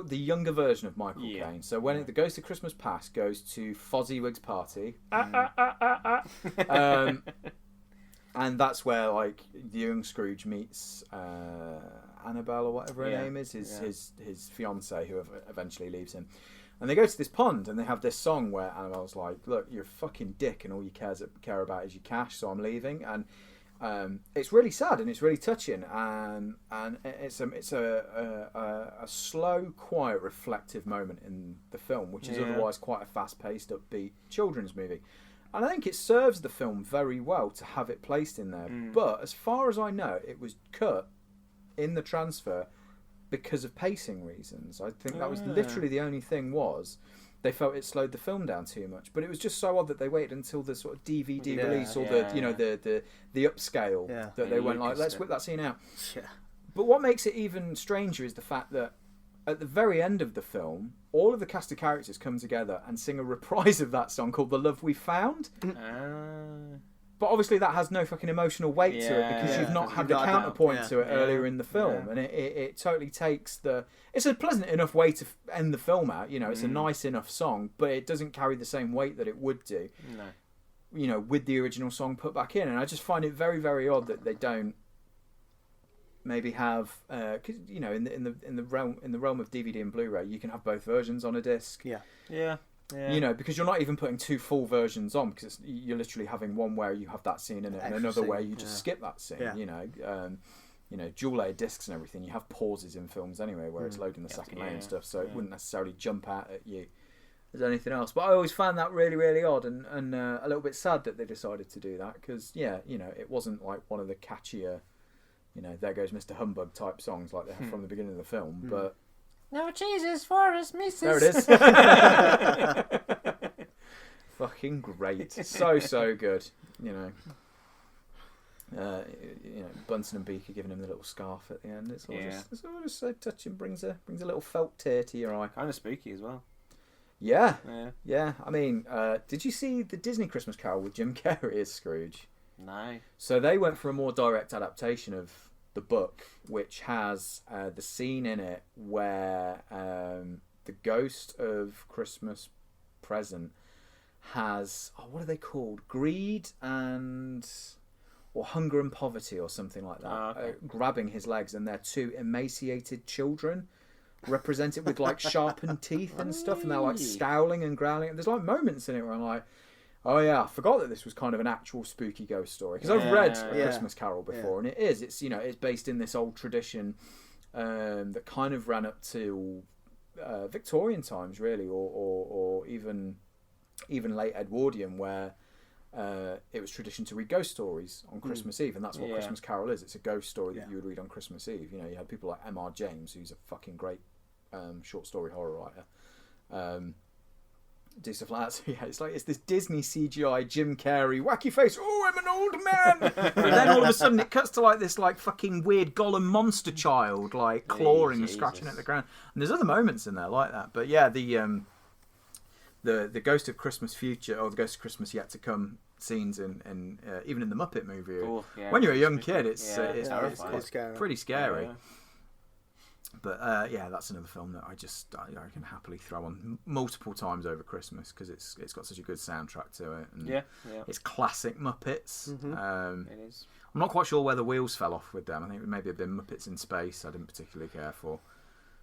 the younger version of Michael Caine. So when the Ghost of Christmas Past goes to Fozziwig's party, and that's where like the young Scrooge meets Annabelle or whatever her name is, his fiancée who eventually leaves him. And they go to this pond and they have this song where Annabelle's like, "Look, you're a fucking dick, and all you care about is your cash, so I'm leaving." And it's really sad and it's really touching, and it's a slow, quiet, reflective moment in the film, which is otherwise quite a fast-paced, upbeat children's movie. And I think it serves the film very well to have it placed in there. But as far as I know, it was cut in the transfer because of pacing reasons. I think that was literally the only thing, was they felt it slowed the film down too much. But it was just so odd that they waited until the sort of DVD release or the upscale that they went like, let's whip that scene out. Yeah. But what makes it even stranger is the fact that at the very end of the film, all of the cast of characters come together and sing a reprise of that song called "The Love We Found." But obviously that has no fucking emotional weight to it because you've not had the counterpoint to it earlier in the film, and it totally takes the. It's a pleasant enough way to end the film out. It's a nice enough song, but it doesn't carry the same weight that it would do. No. With the original song put back in, and I just find it very, very odd that they don't maybe have because in the realm of DVD and Blu-ray, you can have both versions on a disc. Yeah. Because you're not even putting two full versions on, because you're literally having one where you have that scene in it and another where you just skip that scene. Dual layer discs and everything. You have pauses in films anyway where it's loading the second layer and stuff, so it wouldn't necessarily jump out at you as anything else. But I always found that really, really odd and a little bit sad that they decided to do that, because it wasn't like one of the catchier, there goes Mr. Humbug type songs like they have from the beginning of the film, but. No cheeses for us, missus. There it is. Fucking great. So good. Bunsen and Beaker giving him the little scarf at the end. It's all just so touching. Brings a little felt tear to your eye. Kind of spooky as well. Yeah. I mean, did you see the Disney Christmas Carol with Jim Carrey as Scrooge? No. So they went for a more direct adaptation of the book, which has the scene in it where the ghost of Christmas Present has what are they called? Greed or hunger and poverty or something like that, grabbing his legs, and they're two emaciated children represented with like sharpened teeth and stuff, and they're like scowling and growling. And there's like moments in it where I'm like, oh yeah, I forgot that this was kind of an actual spooky ghost story, because I've read A Christmas Carol before, and it's it's based in this old tradition that kind of ran up to Victorian times, really, or even late Edwardian, where it was tradition to read ghost stories on Christmas Eve, and that's what Christmas Carol is. It's a ghost story that you would read on Christmas Eve. You had people like M.R. James, who's a fucking great short story horror writer. Do stuff like that. So it's this Disney CGI Jim Carrey wacky face. Oh, I'm an old man. And then all of a sudden it cuts to like this like fucking weird Gollum monster child like clawing and scratching at the ground. And there's other moments in there like that. But yeah, the Ghost of Christmas Future or the Ghost of Christmas Yet to Come scenes in even in the Muppet movie. When you're a young kid, it's pretty scary. Yeah. But that's another film that I can happily throw on multiple times over Christmas, because it's got such a good soundtrack to it, and it's classic Muppets. It is. I'm not quite sure where the wheels fell off with them. I think it maybe have been Muppets in Space. I didn't particularly care for.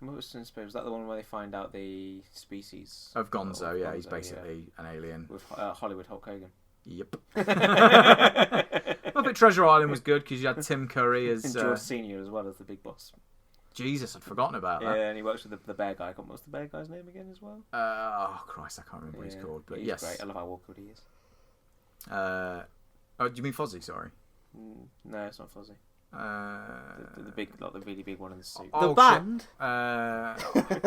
Muppets in Space, was that the one where they find out the species of Gonzo? Yeah, he's basically an alien with Hollywood Hulk Hogan. Yep. Muppet Treasure Island was good because you had Tim Curry as and George Senior as well as the big boss. Jesus, I'd forgotten about that. Yeah, and he works with the bear guy. What's the bear guy's name again as well? Oh Christ, I can't remember what he's called. But he's great. I love how awkward he is. Do you mean Fozzie? Sorry. No, it's not Fozzie. The big, like the really big one in the suit. The band. I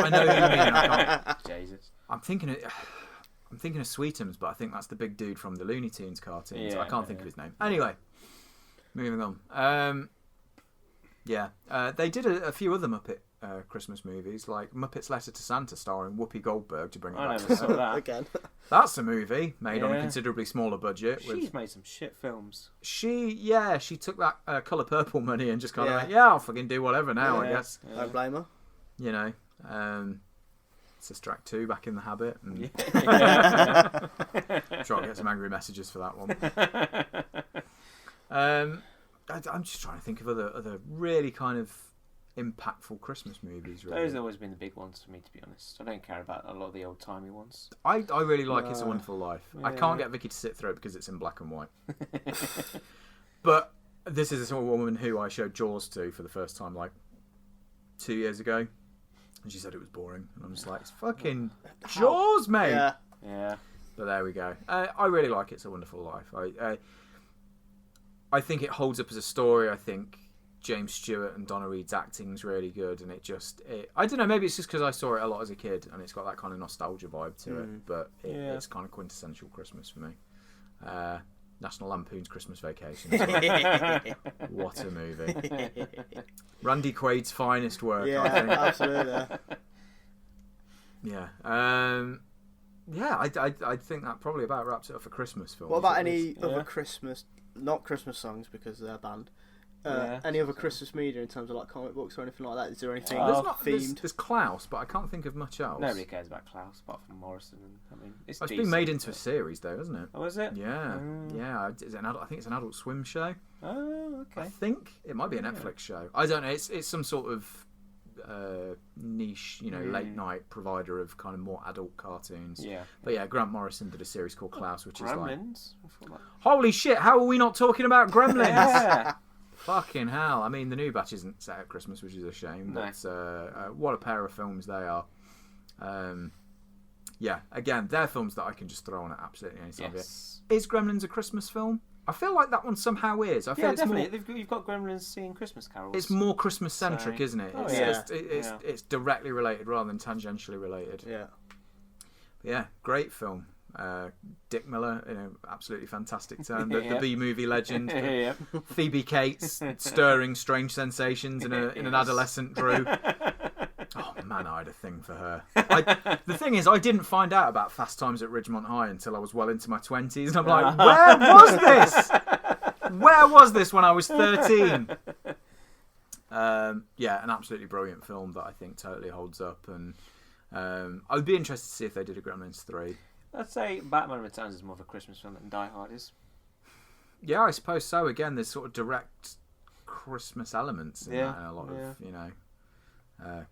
know who you mean. I can't. Jesus. I'm thinking of Sweetums, but I think that's the big dude from the Looney Tunes cartoons. I can't think of his name. Anyway, moving on. They did a few other Muppet Christmas movies, like Muppet's Letter to Santa, starring Whoopi Goldberg, to bring it back. I never saw that again. That's a movie made on a considerably smaller budget. She's made some shit films. She took that Colour Purple money and just kind of I'll fucking do whatever now, I guess. Don't blame her. Sister Act 2 back in the habit. And sure, I'll get some angry messages for that one. I'm just trying to think of other really kind of impactful Christmas movies. Really. Those have always been the big ones for me, to be honest. I don't care about a lot of the old timey ones. I really like It's a Wonderful Life. Yeah. I can't get Vicky to sit through it because it's in black and white. But this is a woman who I showed Jaws to for the first time like 2 years ago, and she said it was boring, and I'm just like, it's fucking Jaws, mate. Yeah. But there we go. I really like It's a Wonderful Life. I think it holds up as a story. I think James Stewart and Donna Reed's acting's really good, and I don't know, maybe it's just because I saw it a lot as a kid and it's got that kind of nostalgia vibe to it, but it's kind of quintessential Christmas for me. National Lampoon's Christmas Vacation. What a movie. Randy Quaid's finest work, I think. Absolutely. I think that probably about wraps it up for Christmas films. What about any other Christmas not Christmas songs because they're banned. Any other Christmas media in terms of like comic books or anything like that? Is there anything themed? There's Klaus, but I can't think of much else. Nobody cares about Klaus apart from Morrison. And, it's been made into a series though, isn't it? Oh, is it? Yeah, yeah. I think it's an Adult Swim show. Oh, okay. I think it might be a Netflix show. I don't know. It's some sort of niche, late night provider of kind of more adult cartoons. Yeah. But yeah, Grant Morrison did a series called Klaus, which Gremlins? is like, holy shit! How are we not talking about Gremlins? Yeah. Fucking hell! I mean, the new batch isn't set at Christmas, which is a shame. No. But what a pair of films they are. Yeah, again, they're films that I can just throw on at absolutely any time. Yes. Is Gremlins a Christmas film? I feel like that one somehow is. I feel it's definitely. You've got Gremlins singing Christmas carols. It's more Christmas centric, isn't it? It's directly related rather than tangentially related. Yeah. But yeah, great film. Dick Miller, absolutely fantastic turn. The B movie legend. Phoebe Cates stirring strange sensations in an adolescent Drew. Oh man, I had a thing for her. The thing is, I didn't find out about Fast Times at Ridgemont High until I was well into my 20s, and I'm like, where was this? Where was this when I was 13? Yeah, an absolutely brilliant film that I think totally holds up, and I'd be interested to see if they did a Gremlins 3. I'd say Batman Returns is more of a Christmas film than Die Hard is. Yeah, I suppose so. Again, there's sort of direct Christmas elements in that, and a lot of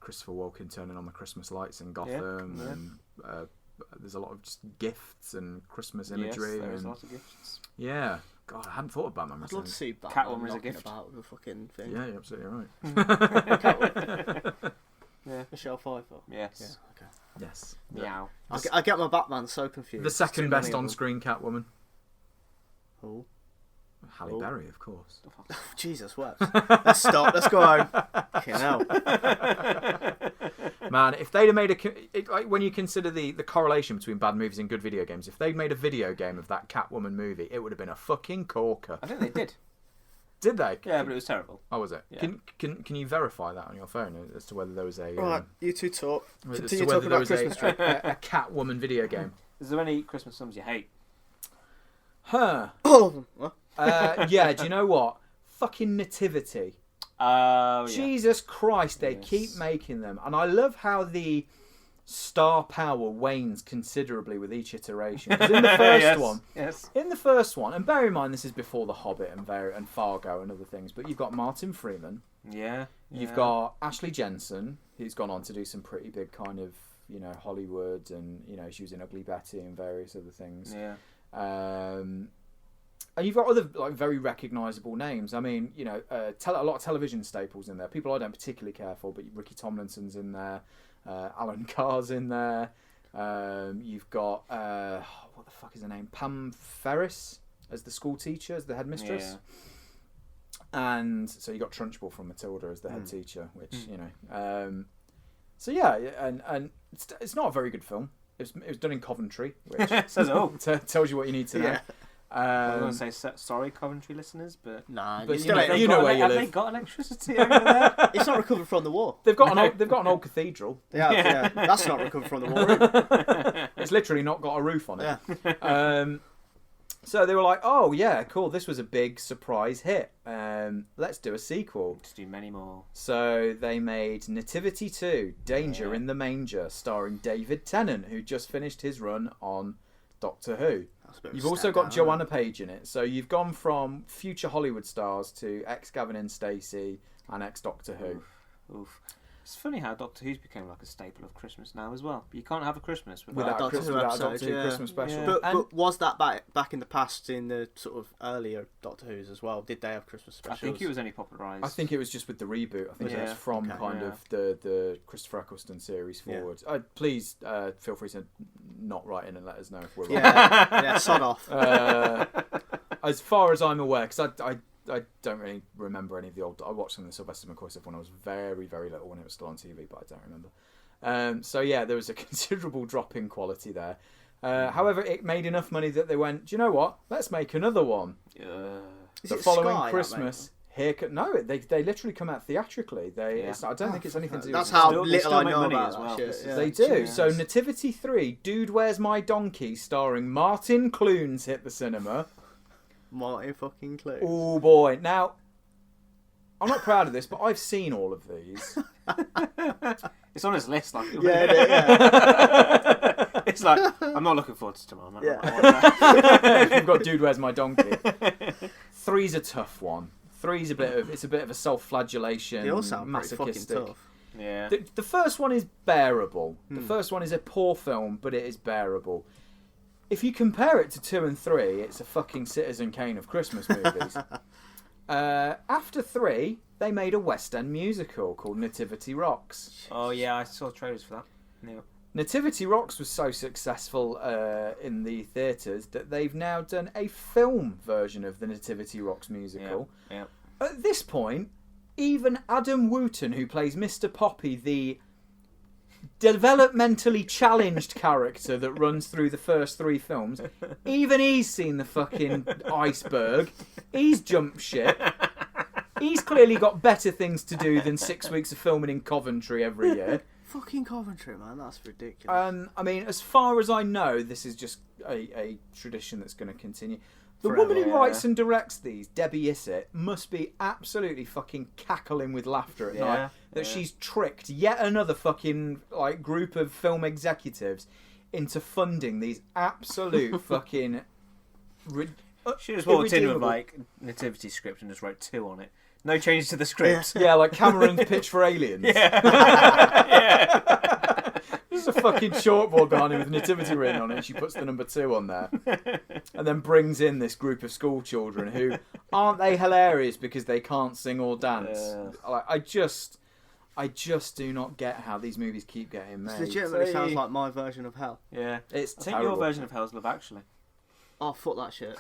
Christopher Walken turning on the Christmas lights in Gotham, and there's a lot of just gifts and Christmas imagery. Yes, there's a lot of gifts. Yeah. God, I hadn't thought of Batman. I'd love to see Batman Catwoman as a gift. About with a fucking thing. Yeah, you're absolutely right. Yeah. Michelle Pfeiffer. Yes. Yeah, okay. Yes. Meow. I get my Batman so confused. The second best on-screen Catwoman. Who? Halle Berry, of course. Jesus, what? Let's stop. Let's go home. Okay, now. Man, if they'd have made when you consider the correlation between bad movies and good video games, if they'd made a video game of that Catwoman movie, it would have been a fucking corker. I think they did. Did they? Yeah, but it was terrible. Oh, was it? Yeah. Can you verify that on your phone as to whether there was a... Right, you two talk. Continue talking about Christmas tree. A Catwoman video game. Is there any Christmas songs you hate? Huh. All of them. What? Yeah, do you know what? Fucking Nativity. Oh, yeah. Jesus Christ, they keep making them. And I love how the star power wanes considerably with each iteration. 'Cause in the first one, and bear in mind this is before The Hobbit and Fargo and other things, but you've got Martin Freeman. Yeah. You've got Ashley Jensen, who's gone on to do some pretty big kind of, Hollywood, and, she was in Ugly Betty and various other things. Yeah. And you've got other very recognisable names. I mean, a lot of television staples in there. People I don't particularly care for, but Ricky Tomlinson's in there. Alan Carr's in there. You've got what the fuck is her name? Pam Ferris as the school teacher, as the headmistress. Yeah. And so you got Trunchbull from Matilda as the head teacher, which So yeah, and it's not a very good film. It was done in Coventry, which tells you what you need to know. Yeah. I was going to say sorry, Coventry listeners, but nah, but you know where you live. Have they got electricity over there? It's not recovered from the war. They've got an old cathedral. Yeah, that's not recovered from the war either. It's literally not got a roof on it. Yeah. So they were like, oh yeah, cool, this was a big surprise hit. Let's do a sequel. Let's do many more. So they made Nativity 2, Danger in the Manger, starring David Tennant, who just finished his run on Doctor Who. You've also got Joanna Page in it. So you've gone from future Hollywood stars to ex-Gavin and Stacey and ex-Doctor Who. Oof. It's funny how Doctor Who's became like a staple of Christmas now as well. But you can't have a Christmas without Doctor Who Christmas special. Yeah. But was that back in the past in the sort of earlier Doctor Who's as well? Did they have Christmas specials? I think it was only popularised. I think it was just with the reboot. I think it was from of the Christopher Eccleston series forward. Please feel free to not write in and let us know if we're wrong. Yeah, sod off. As far as I'm aware, because I don't really remember any of the old... I watched some of the Sylvester McCoy stuff when I was very, very little, when it was still on TV, but I don't remember. So yeah, there was a considerable drop in quality there. However, it made enough money that they went, do you know what? Let's make another one. The following Christmas... They literally come out theatrically. I don't think it's anything to do with... That's how little I know about that shit. Yeah. They do. Yeah. So Nativity 3, Dude, Where's My Donkey, starring Martin Clunes, hit the cinema. Marty fucking clue. Oh boy. Now, I'm not proud of this, but I've seen all of these. It's on his list, like. Yeah. It's like, I'm not looking forward to tomorrow. We've got Dude, Where's My Donkey? 3's a tough one. 3's a bit of a self-flagellation. They all sound masochistic. pretty fucking tough. Yeah. The first one is bearable. The first one is a poor film, but it is bearable. If you compare it to 2 and 3, it's a fucking Citizen Kane of Christmas movies. After 3, they made a West End musical called Nativity Rocks. Oh yeah, I saw trailers for that. Yeah. Nativity Rocks was so successful in the theatres that they've now done a film version of the Nativity Rocks musical. Yeah. At this point, even Adam Wooten, who plays Mr. Poppy, the developmentally challenged character that runs through the first 3 films, even he's seen the fucking iceberg. He's jumped ship. He's clearly got better things to do than 6 weeks of filming in Coventry every year. Fucking Coventry, man, that's ridiculous. I mean, as far as I know, this is just a tradition that's going to continue. The woman who writes and directs these, Debbie Issett, must be absolutely fucking cackling with laughter at night that she's tricked yet another fucking group of film executives into funding these absolute fucking. She just walked in with nativity script and just wrote 2 on it. No changes to the script. Yeah, like Cameron's pitch for Aliens. Yeah. There's a fucking chalkboard behind him with nativity written on it. She puts the number 2 on there, and then brings in this group of school children who aren't they hilarious because they can't sing or dance. I just do not get how these movies keep getting made. It legitimately sounds like my version of hell. Yeah, it's I think your version of hell is Love Actually. Oh, fuck that shit.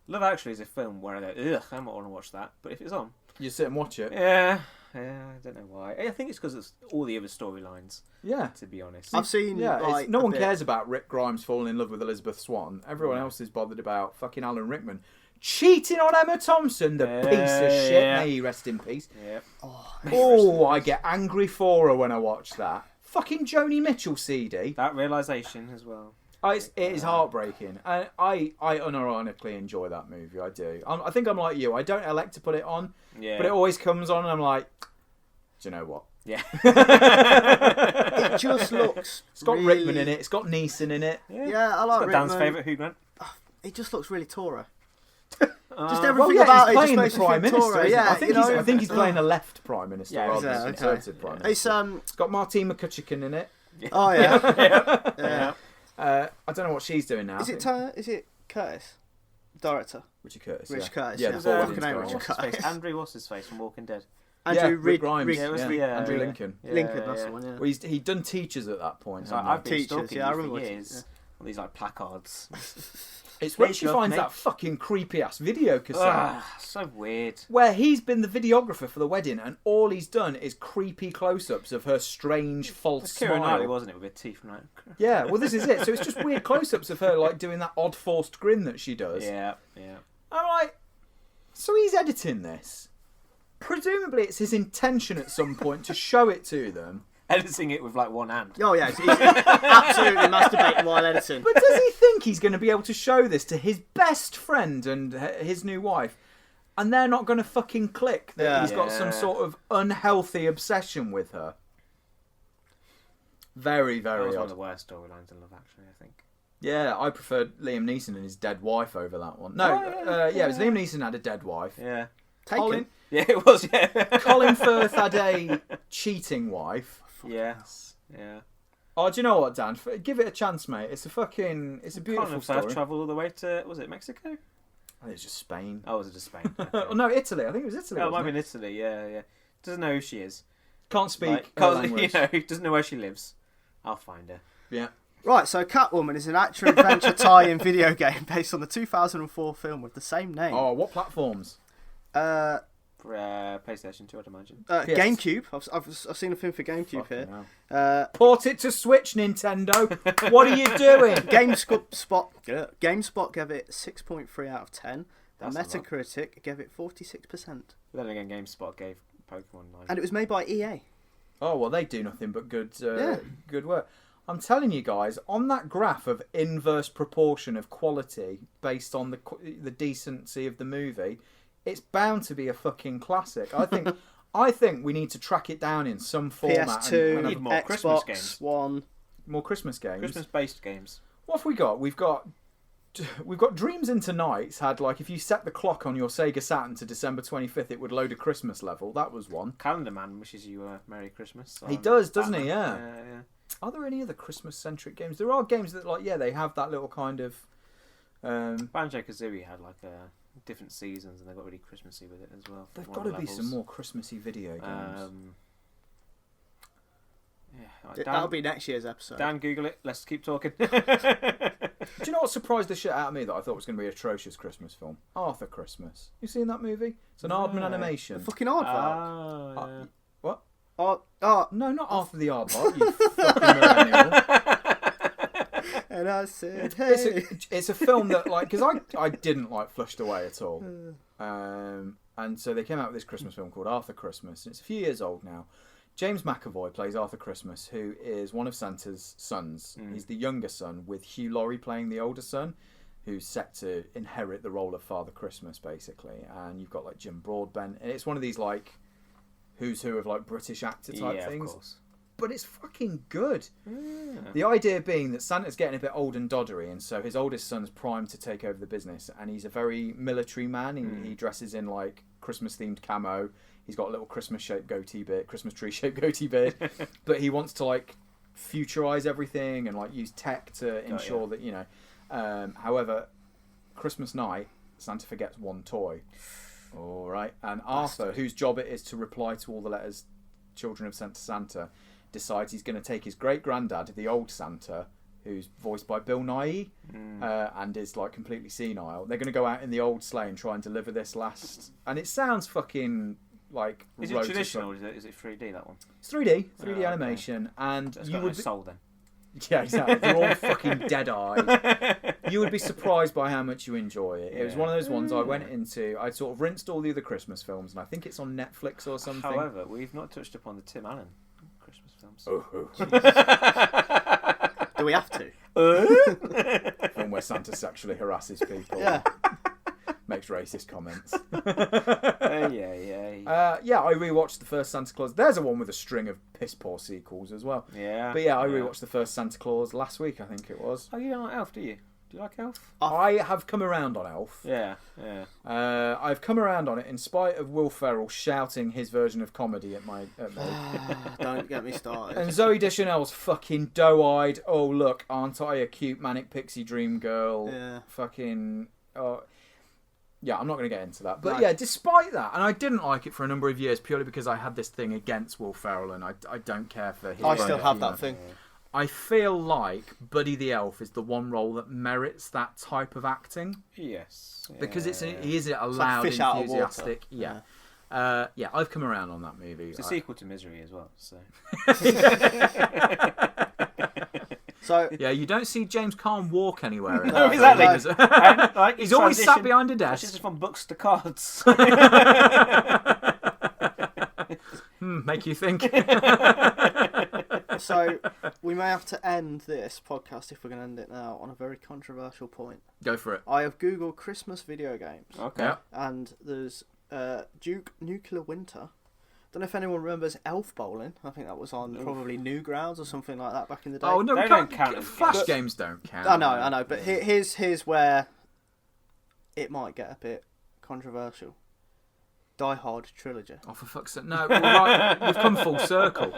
Love Actually is a film where I go, ugh, I don't want to watch that. But if it's on, you sit and watch it. Yeah, I don't know why. I think it's because it's all the other storylines. Yeah, to be honest, I've seen. No one cares about Rick Grimes falling in love with Elizabeth Swann. Everyone else is bothered about fucking Alan Rickman cheating on Emma Thompson, the piece of shit. May he rest in peace. Yeah. Oh, I get angry for her when I watch that. Fucking Joni Mitchell CD. That realisation as well. It is heartbreaking. And I unironically enjoy that movie. I do. I think I'm like you. I don't elect to put it on, but it always comes on and I'm like, do you know what? Yeah. It just looks. It's got really... Rickman in it. It's got Neeson in it. Yeah, I like Rickman. Dan's favourite Hugh Grant. It just looks really Toro. Just everything about it just makes me think Toro. Yeah, I think he's playing a left prime minister rather than a conservative prime minister. It's got Martine McCutcheon in it. Oh yeah. I don't know what she's doing now. Is it Curtis? Director. Richard Curtis. Richard Curtis. Yeah, Richard Curtis. Andrew, what's his face from Walking Dead? Andrew Rick Grimes. Andrew Lincoln. Lincoln, that's the one. Yeah. Well, he'd done Teachers at that point. I've been Teachers, stalking you for years. All these placards. It's when she finds that fucking creepy ass video cassette. So weird. Where he's been the videographer for the wedding, and all he's done is creepy close-ups of her strange false smile. Keira Knightley, wasn't it, with her teeth? Right? Yeah, well, this is it. So it's just weird close-ups of her doing that odd forced grin that she does. Yeah. I'm like, so he's editing this. Presumably, it's his intention at some point to show it to them. Editing it with one hand. Oh yeah, he's absolutely masturbating while editing. But does he think he's going to be able to show this to his best friend and his new wife, and they're not going to fucking click that he's got some sort of unhealthy obsession with her? Very, very That was odd. one of the worst storylines in Love Actually, I think. Yeah, I preferred Liam Neeson and his dead wife over that one. No, it was Liam Neeson had a dead wife. Yeah. Colin, yeah, it was. Yeah. Colin Firth had a cheating wife. Yes. Yeah. Oh, do you know what, Dan? Give it a chance, mate. It's a beautiful story. First travelled all the way to, was it Mexico? I think it's just Spain. Oh, was it just Spain? Okay. Oh, no, Italy. I think it was Italy. Oh, it might have been Italy. Yeah. Doesn't know who she is. Can't speak her language. Doesn't know where she lives. I'll find her. Yeah. Right, so Catwoman is an action-adventure tie-in video game based on the 2004 film with the same name. Oh, what platforms? PlayStation 2, I'd imagine. GameCube. I've seen a film for GameCube here. Port it to Switch, Nintendo. What are you doing? GameSpot gave it 6.3 out of 10. And Metacritic gave it 46%. But then again, GameSpot gave Pokemon 9. And it was made by EA. Oh, well, they do nothing but good work. I'm telling you guys, on that graph of inverse proportion of quality based on the decency of the movie, it's bound to be a fucking classic. I think we need to track it down in some format. PS2, and more Xbox Christmas games. One. More Christmas games. Christmas-based games. What have we got? We've got Dreams into Nights. Had like if you set the clock on your Sega Saturn to December 25th, it would load a Christmas level. That was one. Calendar Man wishes you a Merry Christmas. He does, doesn't he? Yeah. Are there any other Christmas-centric games? There are games that they have that little kind of. Banjo-Kazooie had like different seasons, and they got really Christmassy with it as well. There've got to be some more Christmassy video games. That'll be next year's episode. Dan, Google it. Let's keep talking. Do you know what surprised the shit out of me that I thought was going to be an atrocious Christmas film? Arthur Christmas. You seen that movie? It's an Aardman animation. The fucking Aardvark. Yeah. What? No, not Arthur the Aardvark. You fucking millennial. And I said, hey. It's a film that, like, because I didn't like Flushed Away at all. And so they came out with this Christmas film called Arthur Christmas. And it's a few years old now. James McAvoy plays Arthur Christmas, who is one of Santa's sons. He's the younger son, with Hugh Laurie playing the older son, who's set to inherit the role of Father Christmas, basically. And you've got, like, Jim Broadbent. And it's one of these, like, who's who of, like, British actor type things. Of course. But it's fucking good. Yeah. The idea being that Santa's getting a bit old and doddery, and so his oldest son's primed to take over the business, and he's a very military man. He dresses in like Christmas-themed camo. He's got a little Christmas-shaped goatee beard, Christmas tree-shaped goatee beard, but he wants to like futurize everything and like use tech to ensure that however, Christmas night, Santa forgets one toy. All right, and Arthur, whose job it is to reply to all the letters children have sent to Santa, decides he's going to take his great-granddad, the old Santa, who's voiced by Bill Nighy, and is like completely senile. They're going to go out in the old sleigh and try and deliver this last. And it sounds fucking like. Is it traditional? Or is it 3D, that one? It's 3D animation, and that's you got would no soul then. Yeah, exactly. They're all fucking dead-eyed. You would be surprised by how much you enjoy it. It was one of those ones I went into. I'd sort of rinsed all the other Christmas films, and I think it's on Netflix or something. However, we've not touched upon the Tim Allen Christmas films. Do we have to? Film where Santa sexually harasses people. Yeah. Makes racist comments. I rewatched the first Santa Claus. There's a one with a string of piss poor sequels as well. Yeah. But I rewatched the first Santa Claus last week, I think it was. Oh, you don't like Elf, do you? Do you like Elf? I have come around on Elf. Yeah. I've come around on it in spite of Will Ferrell shouting his version of comedy at me. Don't get me started. And Zooey Deschanel's fucking doe-eyed. Oh look, aren't I a cute manic pixie dream girl? Yeah. Fucking. Yeah, I'm not going to get into that. But yeah, despite that, and I didn't like it for a number of years purely because I had this thing against Will Ferrell, and I don't care for his. I still have that thing. I feel like Buddy the Elf is the one role that merits that type of acting. Yes. Because he is a loud, like fish out enthusiastic. Of water. Yeah, I've come around on that movie. It's a sequel to Misery as well, so. So yeah, you don't see James Caan walk anywhere. No, exactly. He's always sat behind a desk. Just from books to cards. Make you think. So we may have to end this podcast, if we're going to end it now, on a very controversial point. Go for it. I have Googled Christmas video games. Okay. Yeah. And there's Duke Nuclear Winter. Don't know if anyone remembers Elf Bowling. I think that was on probably Newgrounds or something like that back in the day. Oh no, they don't count. Flash games don't count. I know. But here's where it might get a bit controversial. Die Hard trilogy. Oh, for fuck's sake! No, right, we've come full circle.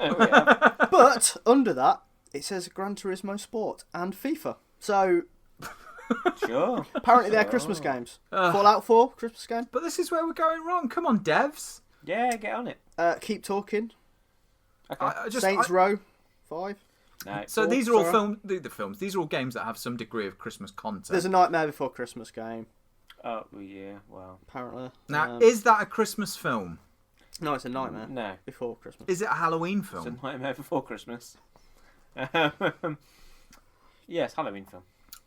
But under that, it says Gran Turismo Sport and FIFA. So sure. Apparently they're Christmas games. Fallout 4 Christmas game. But this is where we're going wrong. Come on, devs. Yeah, get on it. Keep talking. Okay. Saints Row 5. No. So these are all films. These are all games that have some degree of Christmas content. There's a Nightmare Before Christmas game. Oh yeah, well. Apparently. Now, is that a Christmas film? No, it's a Nightmare. No. Before Christmas. Is it a Halloween film? It's a Nightmare Before Christmas. Yes, Halloween film.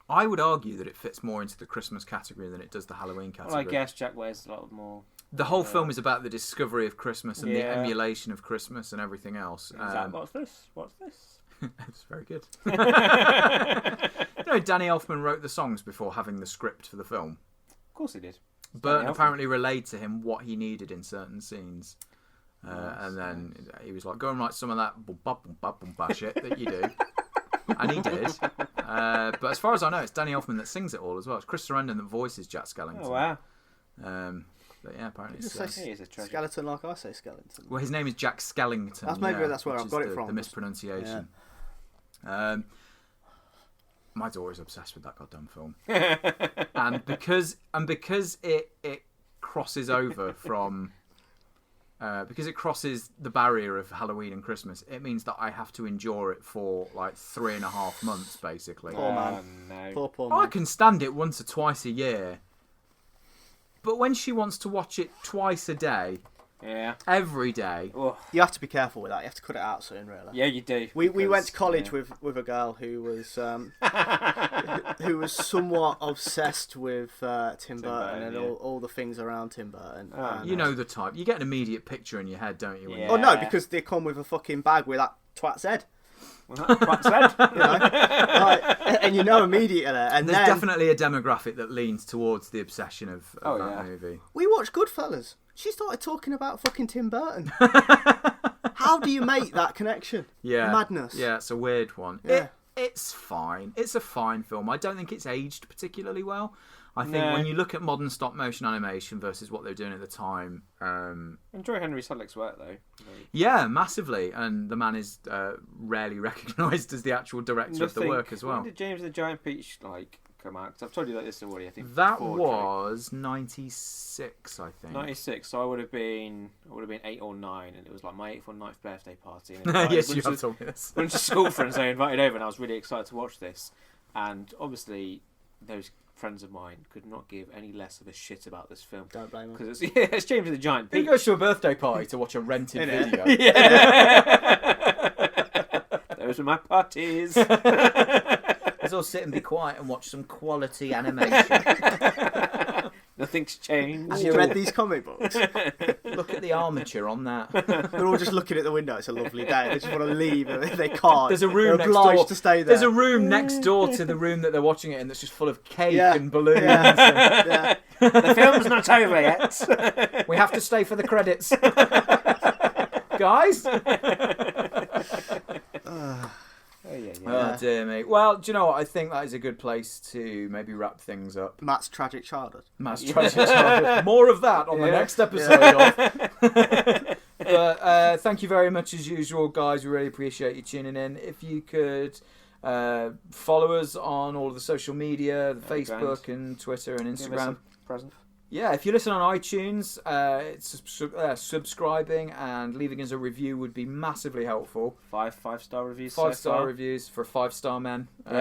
I would argue that it fits more into the Christmas category than it does the Halloween category. Well, I guess Jack wears a lot more. The whole film is about the discovery of Christmas and the emulation of Christmas and everything else. What's this? What's this? It's very good. Danny Elfman wrote the songs before having the script for the film. Of course he did. Burton apparently relayed to him what he needed in certain scenes. And then he was like, go and write some of that boom-ba shit that you do. And he did. But as far as I know, it's Danny Elfman that sings it all as well. It's Chris Sarandon that voices Jack Skellington. Oh, wow. But yeah, apparently it's... He is a treasure. Skeleton like I say skeleton. Well, his name is Jack Skellington. That's where I've got it from. The mispronunciation. Yeah. My daughter's obsessed with that goddamn film. and because it crosses over from... because it crosses the barrier of Halloween and Christmas, it means that I have to endure it for like 3.5 months, basically. Poor man. No. Poor man. I can stand it once or twice a year. But when she wants to watch it twice a day, every day, you have to be careful with that. You have to cut it out soon, really. Yeah, you do. We went to college with a girl who was who was somewhat obsessed with Tim Burton and all the things around Tim Burton. You know the type. You get an immediate picture in your head, don't you? Oh no, because they come with a fucking bag with that twat's head. Well, that twat's head. And you know immediately. And there's definitely a demographic that leans towards the obsession of that movie. We watched Goodfellas. She started talking about fucking Tim Burton. How do you make that connection? Yeah. Madness. Yeah, it's a weird one. Yeah. It's fine. It's a fine film. I don't think it's aged particularly well. I think when you look at modern stop motion animation versus what they were doing at the time... Enjoy Henry Selick's work, though. Yeah, massively. And the man is rarely recognised as the actual director of the work as well. When did James the Giant Peach come out? Because I've told you like this already, I think. That was 96, I think. 96, so I would have been 8 or 9, and it was like my 8th or 9th birthday party. Yes, you have told me this. A bunch of school friends I invited over, and I was really excited to watch this. And obviously, those friends of mine could not give any less of a shit about this film. Don't blame them. Because it's James the Giant Peach. Who goes to a birthday party to watch a rented video? Those were my parties. Let's all sit and be quiet and watch some quality animation. Nothing's changed. Have you read these comic books? Look at the armature on that. They're all just looking at the window. It's a lovely day. They just want to leave. They can't. There's a room They're next obliged door. to stay there. There's a room next door to the room that they're watching it in that's just full of cake and balloons. Yeah. The film's not over yet. We have to stay for the credits. Guys? Oh dear me. Well, do you know what? I think that is a good place to maybe wrap things up. Matt's tragic childhood. More of that on the next episode of. But thank you very much as usual, guys. We really appreciate you tuning in. If you could follow us on all of the social media, the Facebook and Twitter and Instagram. Present. Yeah, if you listen on iTunes, subscribing and leaving us a review would be massively helpful. 5-star reviews. 5-star reviews for 5-star men. 3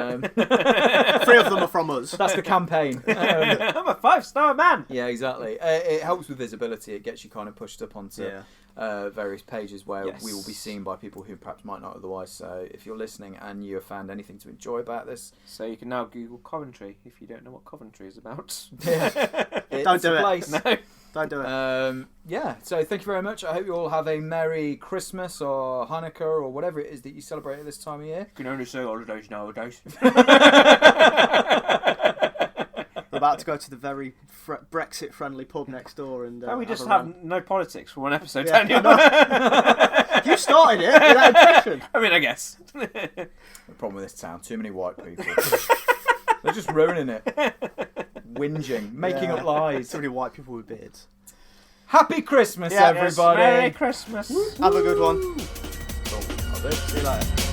of them are from us. That's the campaign. I'm a 5-star man. Yeah, exactly. It helps with visibility. It gets you kind of pushed up onto various pages where we will be seen by people who perhaps might not otherwise. So if you're listening and you have found anything to enjoy about this... So you can now Google Coventry if you don't know what Coventry is about. Don't do it. No. Don't do it. Yeah, so thank you very much. I hope you all have a Merry Christmas or Hanukkah or whatever it is that you celebrate at this time of year. You can only say holidays nowadays. We're about to go to the very Brexit-friendly pub next door and. We just have no politics for one episode, yeah, Daniel. You started it with that impression. I mean, I guess. The problem with this town, too many white people. They're just ruining it. Whinging, making up lies. So many white people with beards. Happy Christmas, everybody. Merry Christmas. Have a good one. Cool. I'll do. See you later.